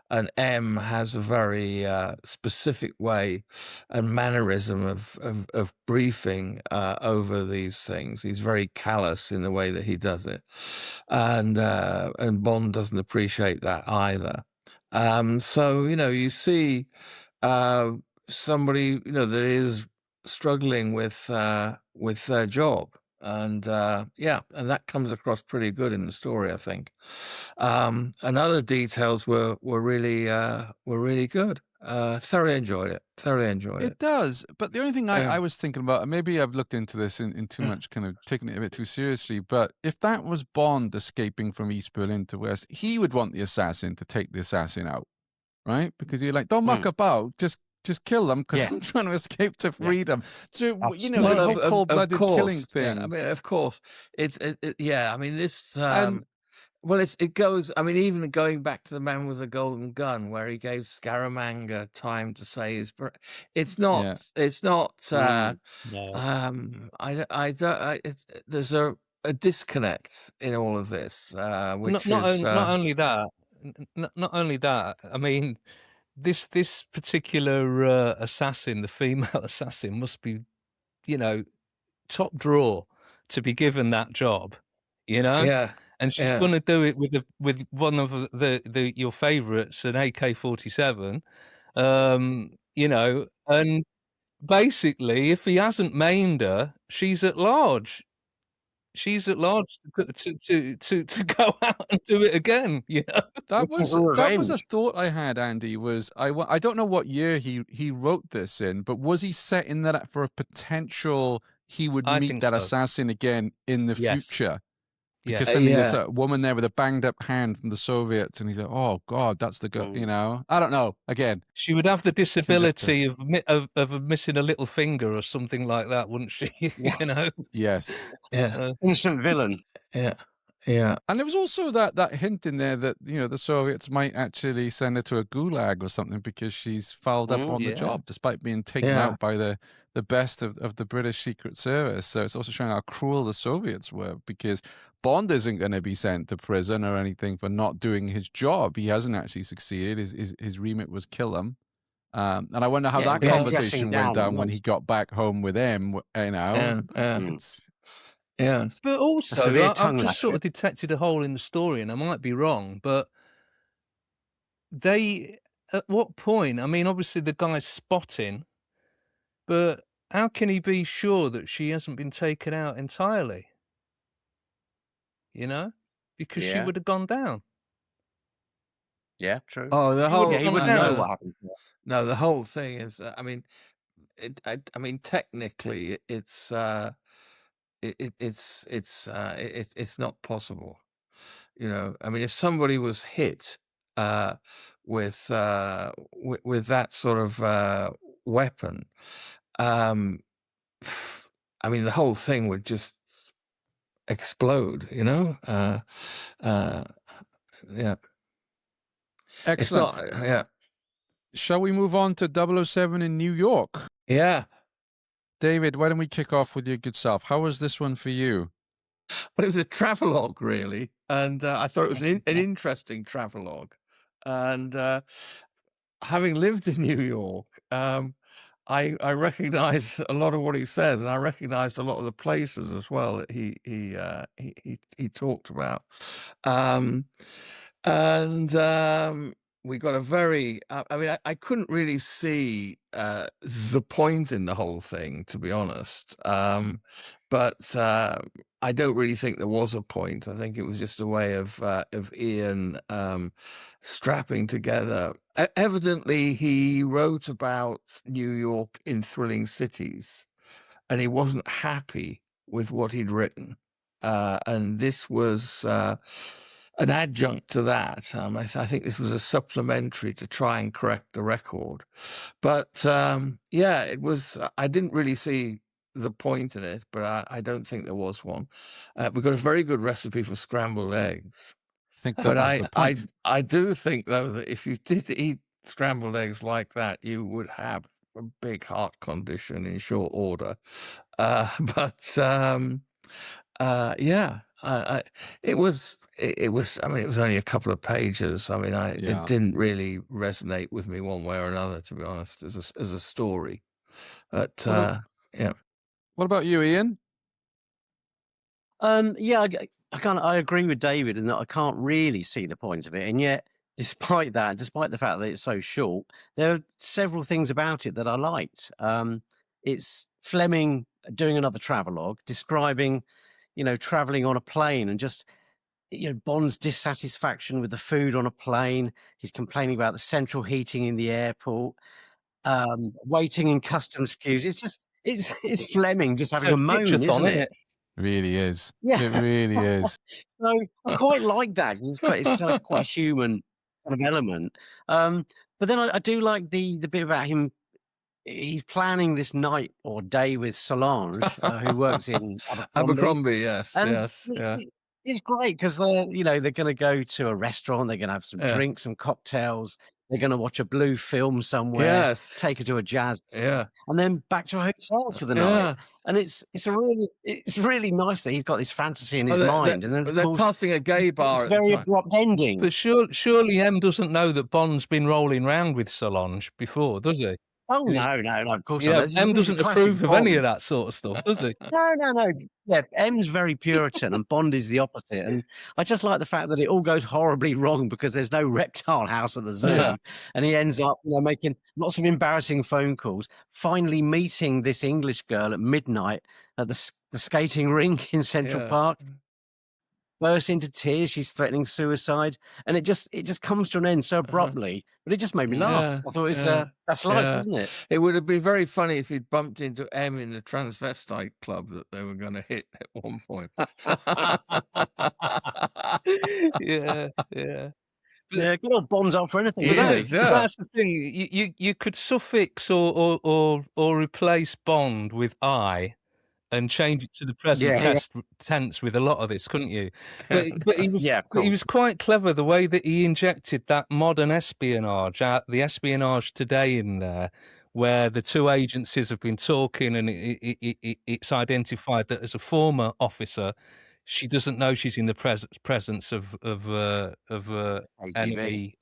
And M has a very specific way and mannerism of briefing over these things. He's very callous in the way that he does it, and Bond doesn't appreciate that either. So you see somebody that is struggling with their job, and and that comes across pretty good in the story, I think. And other details were really good. Thoroughly enjoyed it. It does, but the only thing I Yeah. was thinking about, and maybe I've looked into this in too much, kind of taking it a bit too seriously, but if that was Bond escaping from East Berlin to West, he would want the assassin to take the assassin out, right? Because you're like, don't muck about, just kill them because Yeah. I'm trying to escape to freedom. So, Well, the whole cold-blooded killing course. thing. Yeah, I mean, of course, I mean, this. And Well, it goes. I mean, even going back to the Man with the Golden Gun, where he gave Scaramanga time to say his. It's not. Yeah. It's not. No. I don't. There's a disconnect in all of this, which Not is. only that, not only that. I mean, this particular assassin, the female assassin, must be, top drawer to be given that job. Yeah. And she's Yeah. going to do it with one of the your favourites, an AK-47. And basically, if he hasn't maimed her, she's at large. She's at large to go out and do it again. that Looking was for that was a revenge. thought I had, Andy. Was I don't know what year he wrote this in, but was he setting that up for a potential he would I meet think that so. assassin again in the Yes. future? Yes. Because suddenly this Yeah. woman there with a banged up hand from the Soviets, and he's like, "Oh God, that's the girl." I don't know. Again, She would have the conjecture. disability of missing a little finger or something like that, wouldn't she? Yes. Yeah. Instant villain. Yeah. Yeah. And there was also that hint in there that the Soviets might actually send her to a gulag or something because she's fouled up on the Yeah. job, despite being taken Yeah. out by the best of the British Secret Service. So it's also showing how cruel the Soviets were, because Bond isn't going to be sent to prison or anything for not doing his job. He hasn't actually succeeded. His remit was kill him. And I wonder how Yeah, that they're conversation dressing went down down when he got back home with him. Yeah. It's, Yeah. But also, severe I've tongue just sort of detected a hole in the story, and I might be wrong, but at what point? I mean, obviously the guy's spotting, but how can he be sure that she hasn't been taken out entirely? Because she Yeah. would have gone down. Yeah, true. Oh, the He whole. wouldn't He wouldn't know know what happened to her. No, the whole thing is. I mean, I mean, technically, it's not possible. You know, I mean, if somebody was hit with that sort of weapon, um, I mean, the whole thing would just explode. You know, uh, yeah. It's Excellent. not, yeah, Shall we move on to 007 in New York? yeah. David, why don't we kick off with your good self? How was this one for you? But it was a travelogue, really, and I thought it was an interesting travelogue. And having lived in New York, I recognise a lot of what he said, and I recognised a lot of the places as well that he talked about. Um, and we got a very, I mean, I couldn't really see the point in the whole thing, to be honest. But I don't really think there was a point. I think it was just a way of Ian strapping together. Evidently, he wrote about New York in thrilling cities, and he wasn't happy with what he'd written. And this was an adjunct to that. I think this was a supplementary to try and correct the record. But yeah, it was. I didn't really see the point in it, but I don't think there was one. We've got a very good recipe for scrambled eggs. I think that But was the point. I do think, though, that if you did eat scrambled eggs like that, you would have a big heart condition in short order. But yeah, it was. It was. I mean, it was only a couple of pages. I mean, it didn't really resonate with me one way or another, to be honest, as a story. But yeah. What about you, Ian? Yeah, I agree with David in that I can't really see the point of it, and yet, despite that, despite the fact that it's so short, there are several things about it that I liked. It's Fleming doing another travelogue, describing, traveling on a plane and just, Bond's dissatisfaction with the food on a plane. He's complaining about the central heating in the airport, waiting in customs queues. It's Fleming just having So a moan, picture-thon, isn't isn't it? it? Really is. Yeah. It really is. So I quite like that. It's kind of quite a human kind of element. But then I do like the bit about him. He's planning this night or day with Solange, who works in Abercrombie. Abercrombie, yes, And yes, yeah. it's great because they're going to go to a restaurant. They're going to have some Yeah. drinks, some cocktails. They're going to watch a blue film somewhere. Yes. Take her to a jazz. Yeah. And then back to a hotel for the night. And it's really nice that he's got this fantasy in his mind. And then of they're course, passing a gay bar. it's at very the time. abrupt ending. But surely M doesn't know that Bond's been rolling round with Solange before, does he? Oh no, of course Yeah, not. M This is doesn't classic approve of any Bond. of that sort of stuff, does he? No. Yeah, M's very Puritan and Bond is the opposite. And I just like the fact that it all goes horribly wrong because there's no reptile house at the zoo. Yeah. And he ends up making lots of embarrassing phone calls, finally meeting this English girl at midnight at the skating rink in Central Yeah. Park. Burst into tears. She's threatening suicide, and it just comes to an end so abruptly. But it just made me laugh. Yeah, I thought it's yeah, that's life, yeah. isn't it? It would have been very funny if he'd bumped into M in the transvestite club that they were going to hit at one point. Yeah. Yeah, good old Bond's up for anything. He isn't is, he? yeah. That's the thing. You could suffix or replace Bond with I and change it to the present Yeah. tense with a lot of this, couldn't you? But he was Yeah, of but he course. was quite clever the way that he injected that modern espionage, the espionage today in there, where the two agencies have been talking and it's identified that as a former officer, she doesn't know she's in the presence of KGB.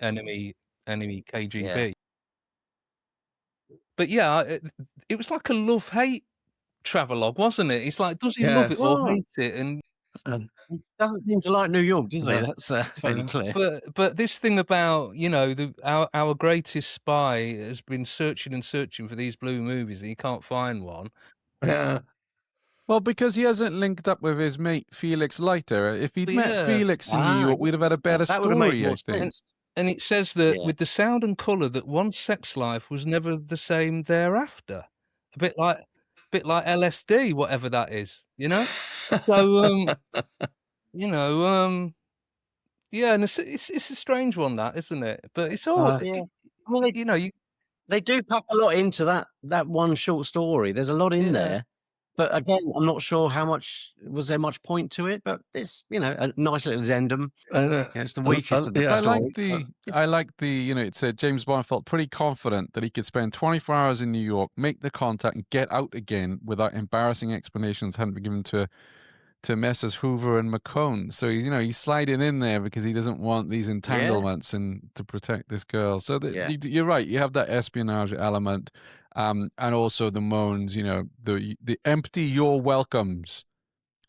enemy KGB. Yeah. But yeah, it was like a love-hate travelogue, wasn't it? It's like, does he love it Yes. or Well, hate it? And he doesn't seem to like New York, does he? No. That's fairly clear. but this thing about our greatest spy has been searching and searching for these blue movies and he can't find one. Yeah. Well, because he hasn't linked up with his mate Felix Leiter. If he'd met Felix in New York, we'd have had a better that would have made story, more I think. sense. And it says that Yeah. with the sound and colour that one's sex life was never the same thereafter. A bit like LSD, whatever that is, you know? So Yeah, and it's a strange one, that, isn't it? But it's all, Yeah. I mean, you know, you they do pack a lot into that one short story. There's a lot in yeah. there. But again, I'm not sure how much was there much point to it, but it's, a nice little addendum. And, It's the weakest of the yeah. story. I like the, it said James Bond felt pretty confident that he could spend 24 hours in New York, make the contact, and get out again without embarrassing explanations hadn't been given to Messrs. Hoover and McCone. So he's sliding in there because he doesn't want these entanglements and to protect this girl. So you're right. You have that espionage element, and also the moans. The empty your welcomes,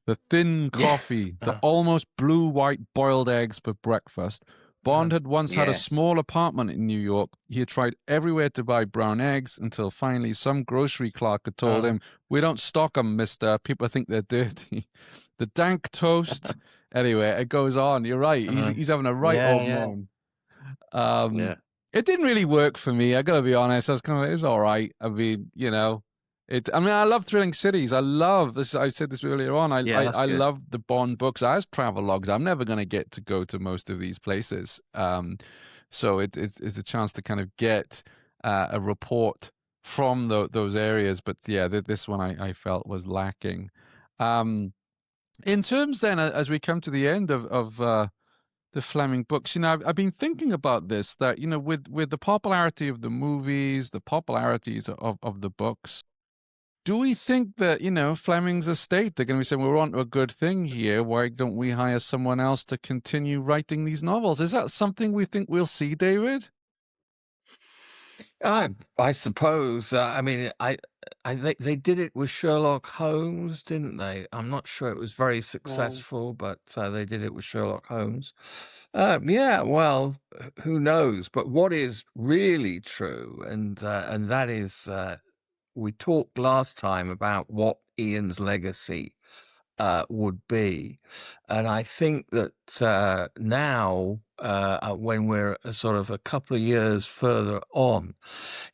the thin coffee, the almost blue-white boiled eggs for breakfast. Bond had once had a small apartment in New York. He had tried everywhere to buy brown eggs until finally some grocery clerk had told him, "We don't stock them, mister. People think they're dirty." The dank toast. Anyway, it goes on. You're right. He's having a right old moan. It didn't really work for me. I got to be honest. I was kind of it was all right. I mean, I love thrilling cities. I love this. I said this earlier on. I love the Bond books as travel logs. I'm never going to get to go to most of these places. So it's a chance to kind of get a report from those areas. But yeah, this one I felt was lacking. In terms then, as we come to the end of the Fleming books, I've been thinking about this, that, with the popularity of the movies, the popularities of the books, do we think that, Fleming's estate, they're going to be saying, we're on to a good thing here. Why don't we hire someone else to continue writing these novels? Is that something we think we'll see, David? I suppose. They did it with Sherlock Holmes, didn't they? I'm not sure it was very successful, but they did it with Sherlock Holmes. Well, who knows? But what is really true, and that is, we talked last time about what Ian's legacy would be. And I think that now, when we're sort of a couple of years further on,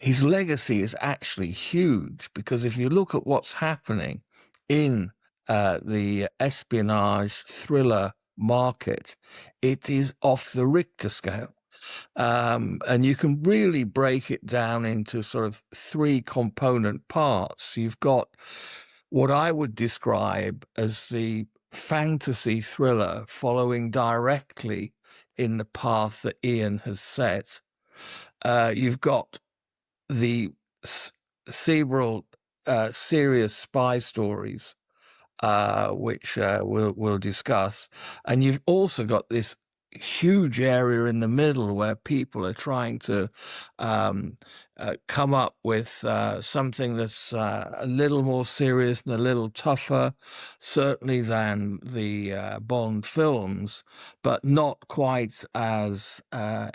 his legacy is actually huge, because if you look at what's happening in the espionage thriller market, it is off the Richter scale. And you can really break it down into sort of three component parts. You've got what I would describe as the fantasy thriller following directly in the path that Ian has set. You've got the cerebral, serious spy stories, which we'll discuss. And you've also got this huge area in the middle where people are trying to come up with something that's a little more serious and a little tougher, certainly than the Bond films, but not quite as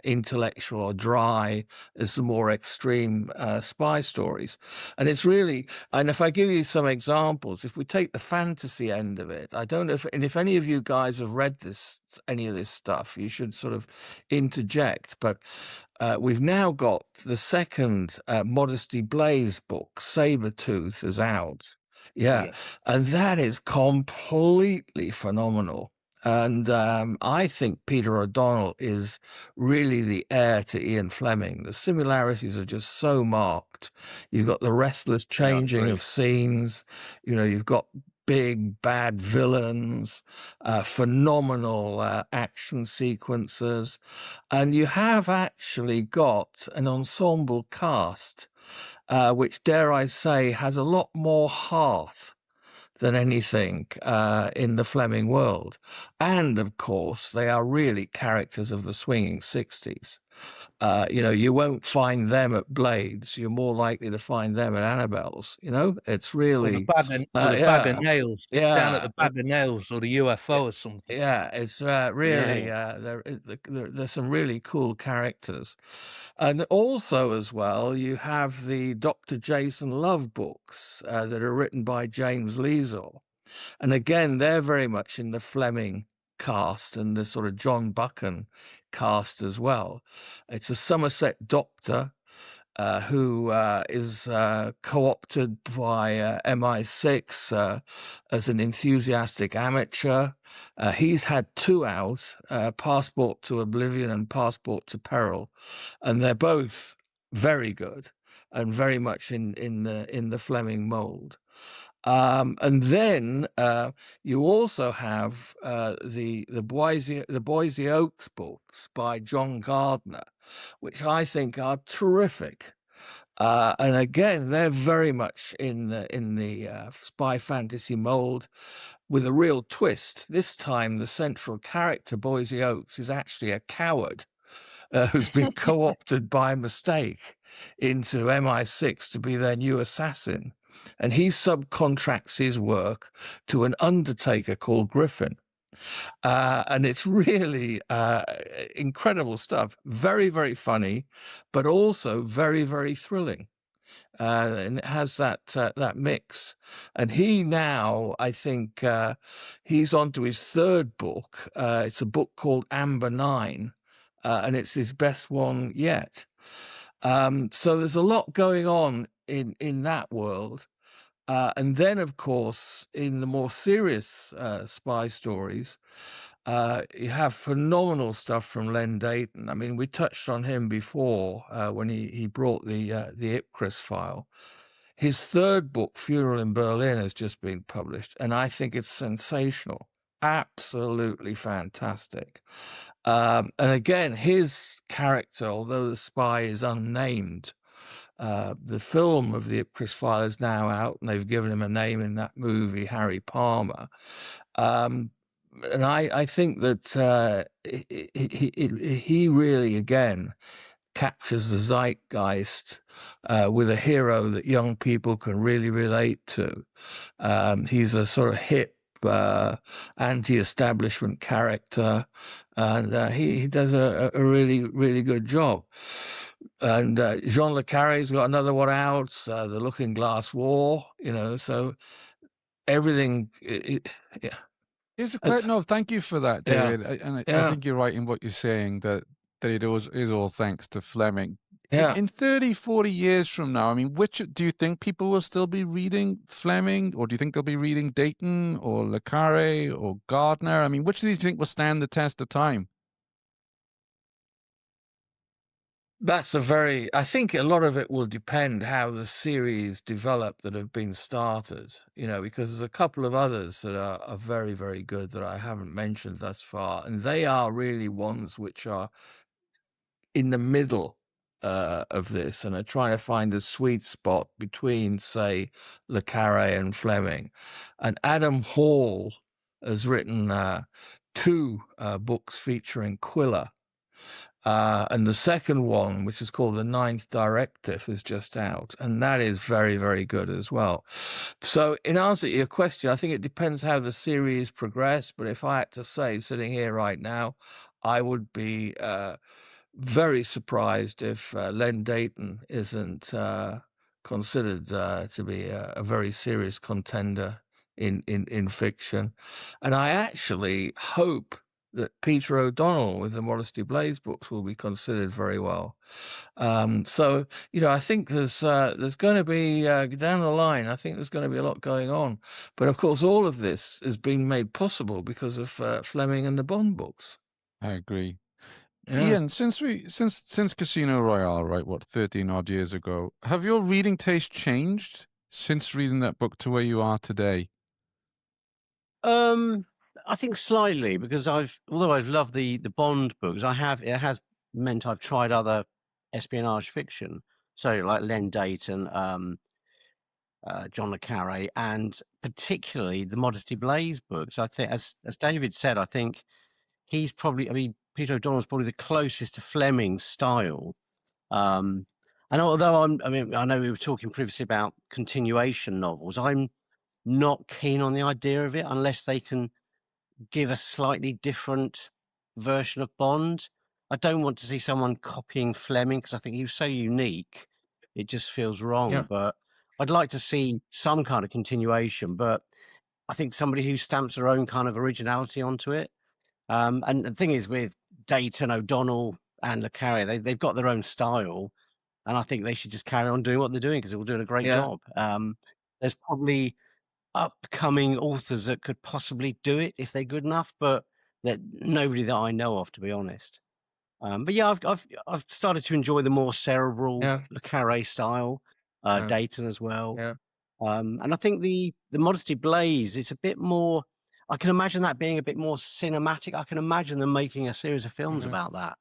intellectual or dry as the more extreme spy stories. And it's really, and if I give you some examples, if we take the fantasy end of it, I don't know if any of you guys have read any of this stuff, you should sort of interject, but we've now got the second Modesty Blaze book, Sabretooth, is out. And that is completely phenomenal. And I think Peter O'Donnell is really the heir to Ian Fleming. The similarities are just so marked. You've got the restless changing of scenes. You've got big bad villains, phenomenal action sequences, and you have actually got an ensemble cast, which, dare I say, has a lot more heart than anything in the Fleming world. And of course, they are really characters of the swinging 60s. You won't find them at Blades. You're more likely to find them at Annabelle's. It's really the bag of nails down at the bag of nails, or the UFO or something. Yeah, it's really there's some really cool characters, and also as well you have the Dr. Jason Love books that are written by James Liesel, and again they're very much in the Fleming cast and the sort of John Buchan cast as well. It's a Somerset doctor who is co-opted by MI6 as an enthusiastic amateur. He's had 2 out, Passport to Oblivion and Passport to Peril, and they're both very good and very much in the Fleming mold. And then you also have the Boise Oaks books by John Gardner, which I think are terrific. And again, they're very much in the spy fantasy mold, with a real twist. This time, the central character, Boise Oaks, is actually a coward who's been co-opted by mistake into MI6 to be their new assassin. And he subcontracts his work to an undertaker called Griffin. And it's really incredible stuff. Very, very funny, but also very, very thrilling. And it has that mix. And he now, I think, he's on to his 3rd book. It's a book called Amber 9, and it's his best one yet. So there's a lot going on in that world. And then, of course, in the more serious spy stories, you have phenomenal stuff from Len Deighton. I mean, we touched on him before when he brought the Ipcris file. His 3rd book, Funeral in Berlin, has just been published, and I think it's sensational. Absolutely fantastic. And again, his character, although the spy is unnamed, the film of the Ipcris file is now out, and they've given him a name in that movie, Harry Palmer. And I think that he really, again, captures the zeitgeist with a hero that young people can really relate to. He's a sort of hip, anti-establishment character, and he does a really, really good job. And Jean Le Carré's got another one out, The Looking Glass War, so everything, yeah. Is it quite, no, thank you for that, Yeah. David. I Yeah. think you're right in what you're saying, that it is all thanks to Fleming. Yeah. In 30, 40 years from now, I mean, which do you think people will still be reading Fleming, or do you think they'll be reading Deighton or Le Carré or Gardner? I mean, which of these do you think will stand the test of time? I think a lot of it will depend how the series develop that have been started, because there's a couple of others that are very, very good that I haven't mentioned thus far. And they are really ones which are in the middle of this and are trying to find a sweet spot between, say, Le Carré and Fleming. And Adam Hall has written 2 books featuring Quiller. And the second one, which is called The Ninth Directive, is just out. And that is very, very good as well. So in answer to your question, I think it depends how the series progress. But if I had to say, sitting here right now, I would be very surprised if Len Deighton isn't considered to be a very serious contender in fiction. And I actually hope that Peter O'Donnell with the Modesty Blaze books will be considered very well. So, I think there's going to be, down the line, I think there's going to be a lot going on. But of course, all of this has been made possible because of Fleming and the Bond books. I agree. Yeah. Ian, since Casino Royale, right, 13 odd years ago, have your reading taste changed since reading that book to where you are today? I think slightly, because although I've loved the Bond books, it has meant I've tried other espionage fiction, so like Len Deighton, John le Carré, and particularly the Modesty Blaze books. I think, as David said, I think he's probably, Peter O'Donnell's probably the closest to Fleming's style. And although I know we were talking previously about continuation novels, I'm not keen on the idea of it unless they can give a slightly different version of Bond. I don't want to see someone copying Fleming because I think he was so unique. It just feels wrong. Yeah. But I'd like to see some kind of continuation. But I think somebody who stamps their own kind of originality onto it. And the thing is, with Deighton, O'Donnell, and le Carré, they've got their own style. and I think they should just carry on doing what they're doing because they're all doing a great Yeah. job. There's probably upcoming authors that could possibly do it if they're good enough, but that nobody that I know of, to be honest. But yeah, I've started to enjoy the more cerebral Yeah. Le Carre style, Yeah. Dayton as well. Yeah. And I think the Modesty Blaze is a bit more. I can imagine that being a bit more cinematic. I can imagine them making a series of films Mhm. about that.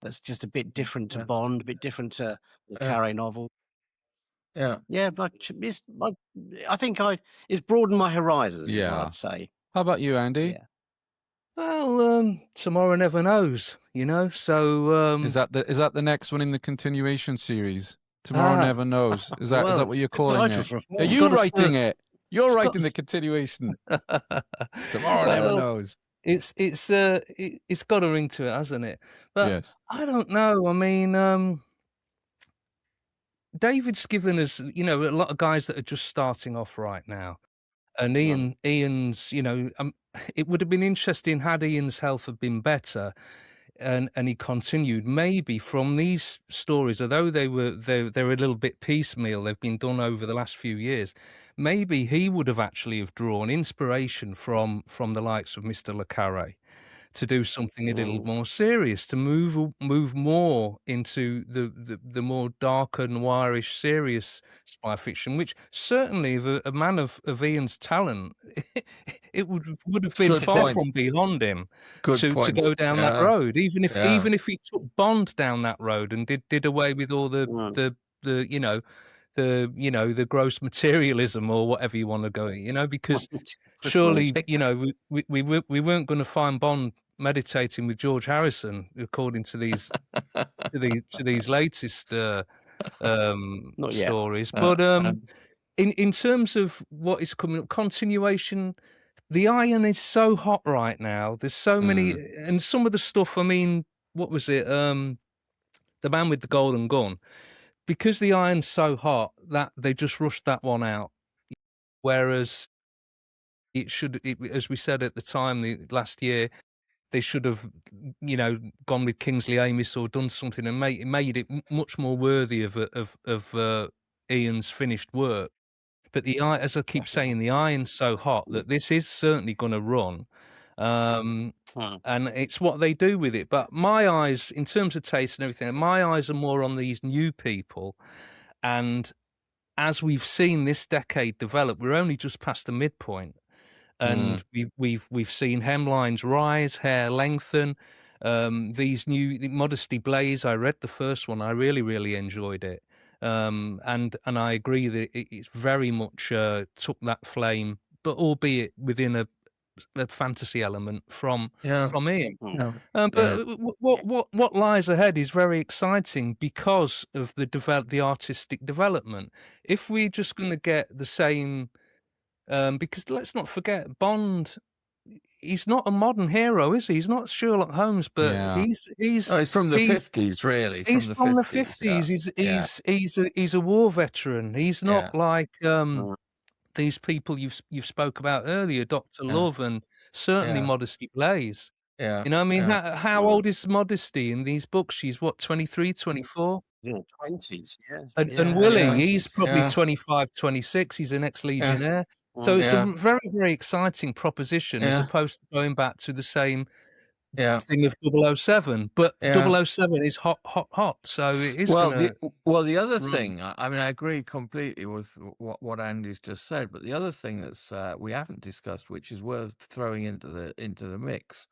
That's just a bit different to Yeah. Bond, a bit different to Le Yeah. Carre novel. Yeah. Yeah, but I think it's broadened my horizons. Is what Yeah. I'd say. How about you, Andy? Yeah. Well, tomorrow never knows, you know. So Is that the next one in the continuation series? Tomorrow Never Knows. Is that well, what you're Good calling title it? for a Are film. it's you got a writing cer- it? You're it's got writing a the continuation. Tomorrow Never well, Knows. it's got a ring to it, hasn't it? But Yes. I don't know. I mean, David's given us, you know, a lot of guys that are just starting off right now. And Ian's, you know, it would have been interesting had Ian's health have been better, and he continued maybe from these stories, although they're a little bit piecemeal, they've been done over the last few years. Maybe he would have actually have drawn inspiration from the likes of Mr. Le Carre to do something a little more serious, to move more into the more darker, noirish, serious spy fiction, which certainly, of a man of Ian's talent, it would have been Good far point. from beyond him Good to point. go down that Yeah. road. Even if Yeah. he took Bond down that road and did away with all the you know, the gross materialism or whatever you want to go, you know, because surely, you know, we weren't going to find Bond meditating with George Harrison, according to these to these latest Not yet. stories. But in terms of what is coming up, continuation, the iron is so hot right now. There's so many, and some of the stuff. I mean, what was it? The Man with the Golden Gun. Because the iron's so hot that they just rushed that one out, whereas as we said at the time last year, they should have, you know, gone with Kingsley Amis or done something and made it much more worthy of Ian's finished work. But as I keep saying, the iron's so hot that this is certainly going to run. And it's what they do with it. But my eyes, in terms of taste and everything, my eyes are more on these new people. And as we've seen this decade develop, we're only just past the midpoint. And we've seen hemlines rise, hair lengthen. These new Modesty Blaze, I read the first one. I really enjoyed it. And I agree that it's very much took that flame, but albeit within a fantasy element from Ian. But what lies ahead is very exciting because of the artistic development. If we're just going to get the same, because let's not forget, Bond, he's not a modern hero, is he? He's not Sherlock Holmes, but he's from the 50s, really. He's from the 50s. He's a war veteran. He's not like these people you've spoke about earlier, Dr. Love and certainly Modesty Blaze. Yeah. You know, I mean, how old is Modesty in these books? She's what, 23, 24? Yeah, 20s. Yeah. And Willie, he's probably 25, 26. He's an ex-legionnaire. So it's a very, very exciting proposition as opposed to going back to the same thing of 007. But 007 is hot. So it is the other thing, I mean, I agree completely with what Andy's just said, but the other thing that's we haven't discussed, which is worth throwing into the mix,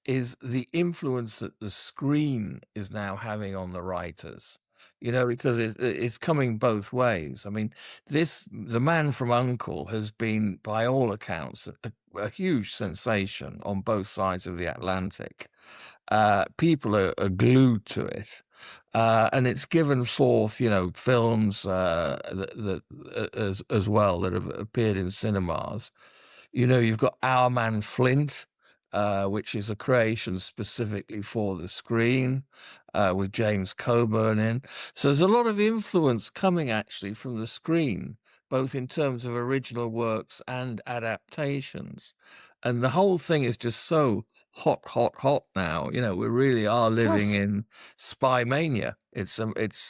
is the influence that the screen is now having on the writers. You know, because it's coming both ways. I mean, The Man from U.N.C.L.E. has been, by all accounts, a huge sensation on both sides of the Atlantic. People are glued to it. And it's given forth, you know, films as well that have appeared in cinemas. You know, you've got Our Man Flint, which is a creation specifically for the screen, with James Coburn in. So there's a lot of influence coming actually from the screen, both in terms of original works and adaptations. And the whole thing is just so hot now. We really are living Plus, in spy mania. It's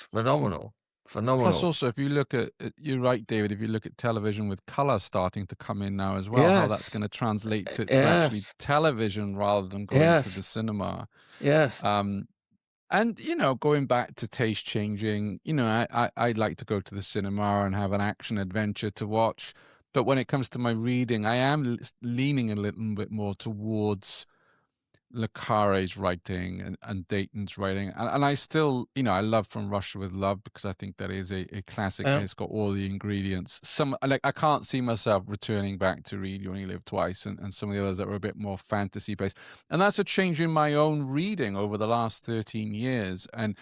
phenomenal. plus Phenomenal. also, if you look at, you're right, David, if you look at television with color starting to come in now as well, how that's Yes. going to translate to actually Yes. television rather than going to Yes. the cinema. Yes. And, going back to taste changing, I'd like to go to the cinema and have an action adventure to watch. But when it comes to my reading, I am leaning a little bit more towards Le Carre's writing and Dayton's writing. And I still, I love From Russia with Love because I think that is a classic and it's got all the ingredients. I can't see myself returning back to read You Only Live Twice and some of the others that were a bit more fantasy based. And that's a change in my own reading over the last 13 years. And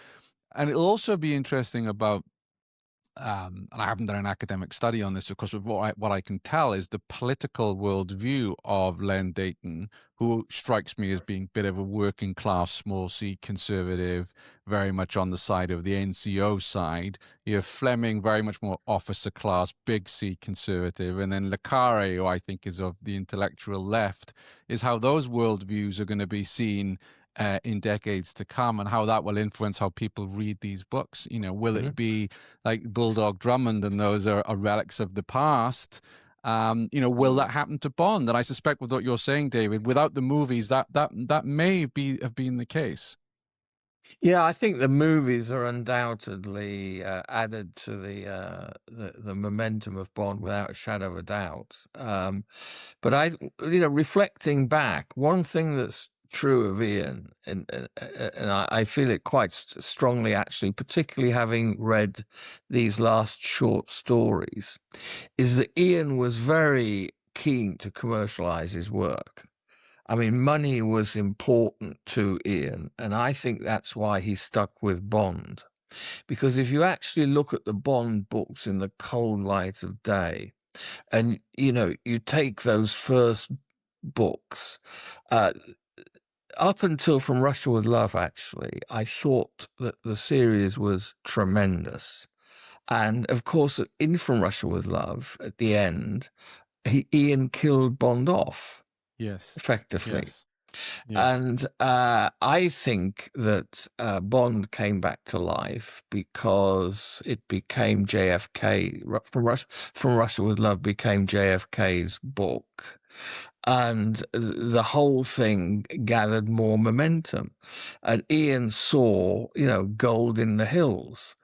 it'll also be interesting about and I haven't done an academic study on this, of course, but what I can tell is the political worldview of Len Dayton, who strikes me as being a bit of a working class, small c conservative, very much on the side of the NCO side. You have Fleming, very much more officer class, big C conservative, and then Le Carre, who I think is of the intellectual left, is how those worldviews are going to be seen in decades to come, and how that will influence how people read these books. Will it be like Bulldog Drummond and those are relics of the past? Will that happen to Bond? And I suspect with what you're saying, David, without the movies, that may have been the case. Yeah, I think the movies are undoubtedly added to the momentum of Bond without a shadow of a doubt. But reflecting back, one thing that's true of Ian, and I feel it quite strongly actually, particularly having read these last short stories, is that Ian was very keen to commercialize his work. I mean, money was important to Ian, and I think that's why he stuck with Bond. Because if you actually look at the Bond books in the cold light of day, and you take those first books, up until From Russia with Love, actually, I thought that the series was tremendous. And of course, in From Russia with Love, at the end, Ian killed Bond off, Yes. effectively. Yes. And I think that Bond came back to life because it became JFK. From Russia with Love became JFK's book. And the whole thing gathered more momentum. And Ian saw, gold in the hills.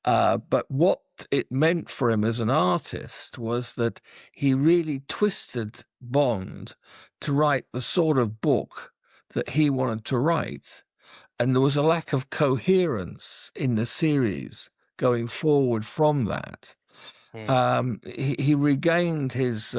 But what it meant for him as an artist was that he really twisted Bond to write the sort of book that he wanted to write. And there was a lack of coherence in the series going forward from that. He regained his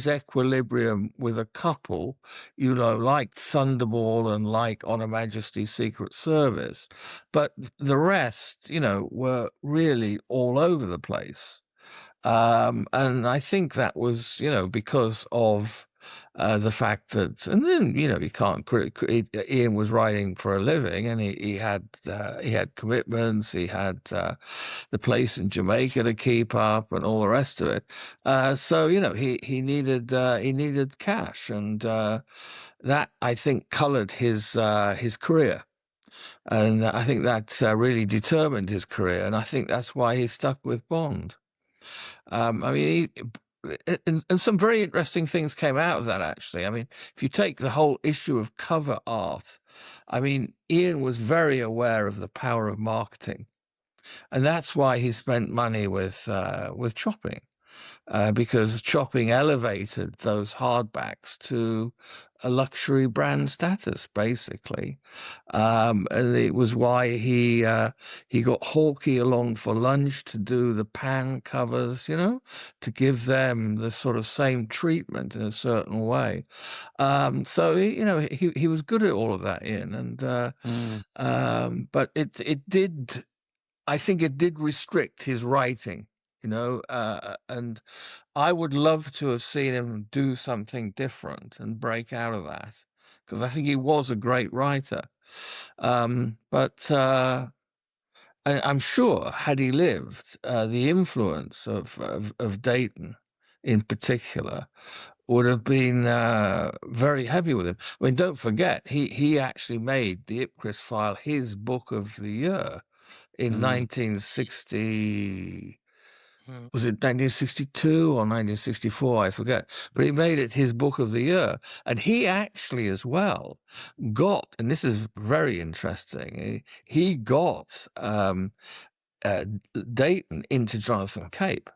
equilibrium with a couple, like Thunderball and like On Her Majesty's Secret Service, but the rest, were really all over the place. And I think that was, because of the fact that, and then you can't. Ian was writing for a living, and he had commitments. He had the place in Jamaica to keep up, and all the rest of it. So he needed cash, and that I think coloured his career. And I think that really determined his career, and I think that's why he stuck with Bond. I mean, and some very interesting things came out of that, actually. I mean, if you take the whole issue of cover art, I mean, Ian was very aware of the power of marketing, and that's why he spent money with chopping. Because chopping elevated those hardbacks to a luxury brand status, basically. And it was why he got Hawkey along for lunch to do the pan covers, to give them the sort of same treatment in a certain way. So he was good at all of that, Ian, and but it did. I think it did restrict his writing. And I would love to have seen him do something different and break out of that, because I think he was a great writer. But I'm sure, had he lived, the influence of Dayton in particular would have been very heavy with him. I mean, don't forget, he actually made the Ipcris file his book of the year in 1960. Was it 1962 or 1964? I forget. But he made it his book of the year. And he actually as well got, and this is very interesting, he got Dayton into Jonathan Cape.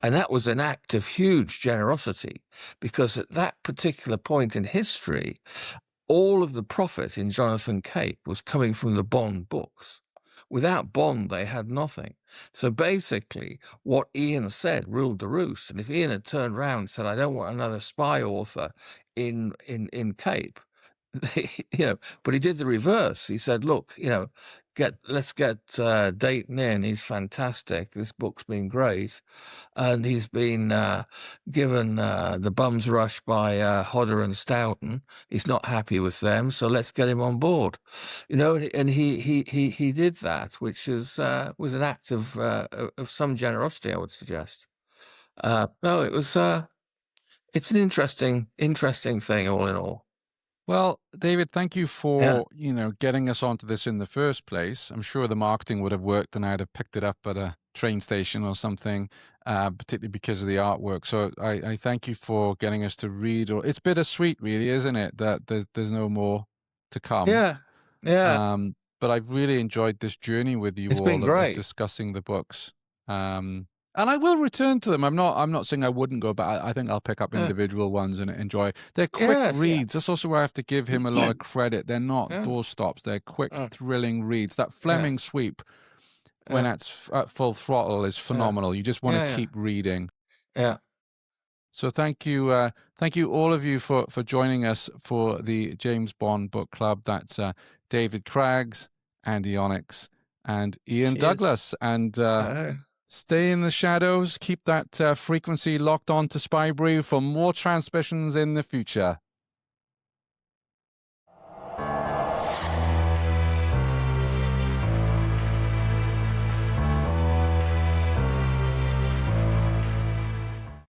And that was an act of huge generosity, because at that particular point in history, all of the profit in Jonathan Cape was coming from the Bond books. Without Bond, they had nothing. So basically, what Ian said ruled the roost. And if Ian had turned around and said, I don't want another spy author in Cape, but he did the reverse. He said, look, let's get Dayton in. He's fantastic. This book's been great. And he's been given the bum's rush by Hodder and Stoughton. He's not happy with them, so let's get him on board. And he did that, which was an act of some generosity, I would suggest. No, it was. It's an interesting thing, all in all. Well, David, thank you for getting us onto this in the first place. I'm sure the marketing would have worked, and I'd have picked it up at a train station or something, particularly because of the artwork. So I thank you for getting us to read. Or it's bittersweet, really, isn't it? That there's no more to come. Yeah. But I've really enjoyed this journey with you It's all been great. of discussing the books. And I will return to them. I'm not saying I wouldn't go, but I think I'll pick up individual ones and enjoy. They're quick reads. That's also where I have to give him a lot of credit. They're not doorstops. They're quick, thrilling reads. That Fleming sweep, when it's at full throttle, is phenomenal. You just want to keep reading. Yeah. So thank you all of you for joining us for the James Bond Book Club. That's David Craggs, Andy Onyx, and Ian Douglas. And stay in the shadows. Keep that frequency locked on to Spybrary for more transmissions in the future.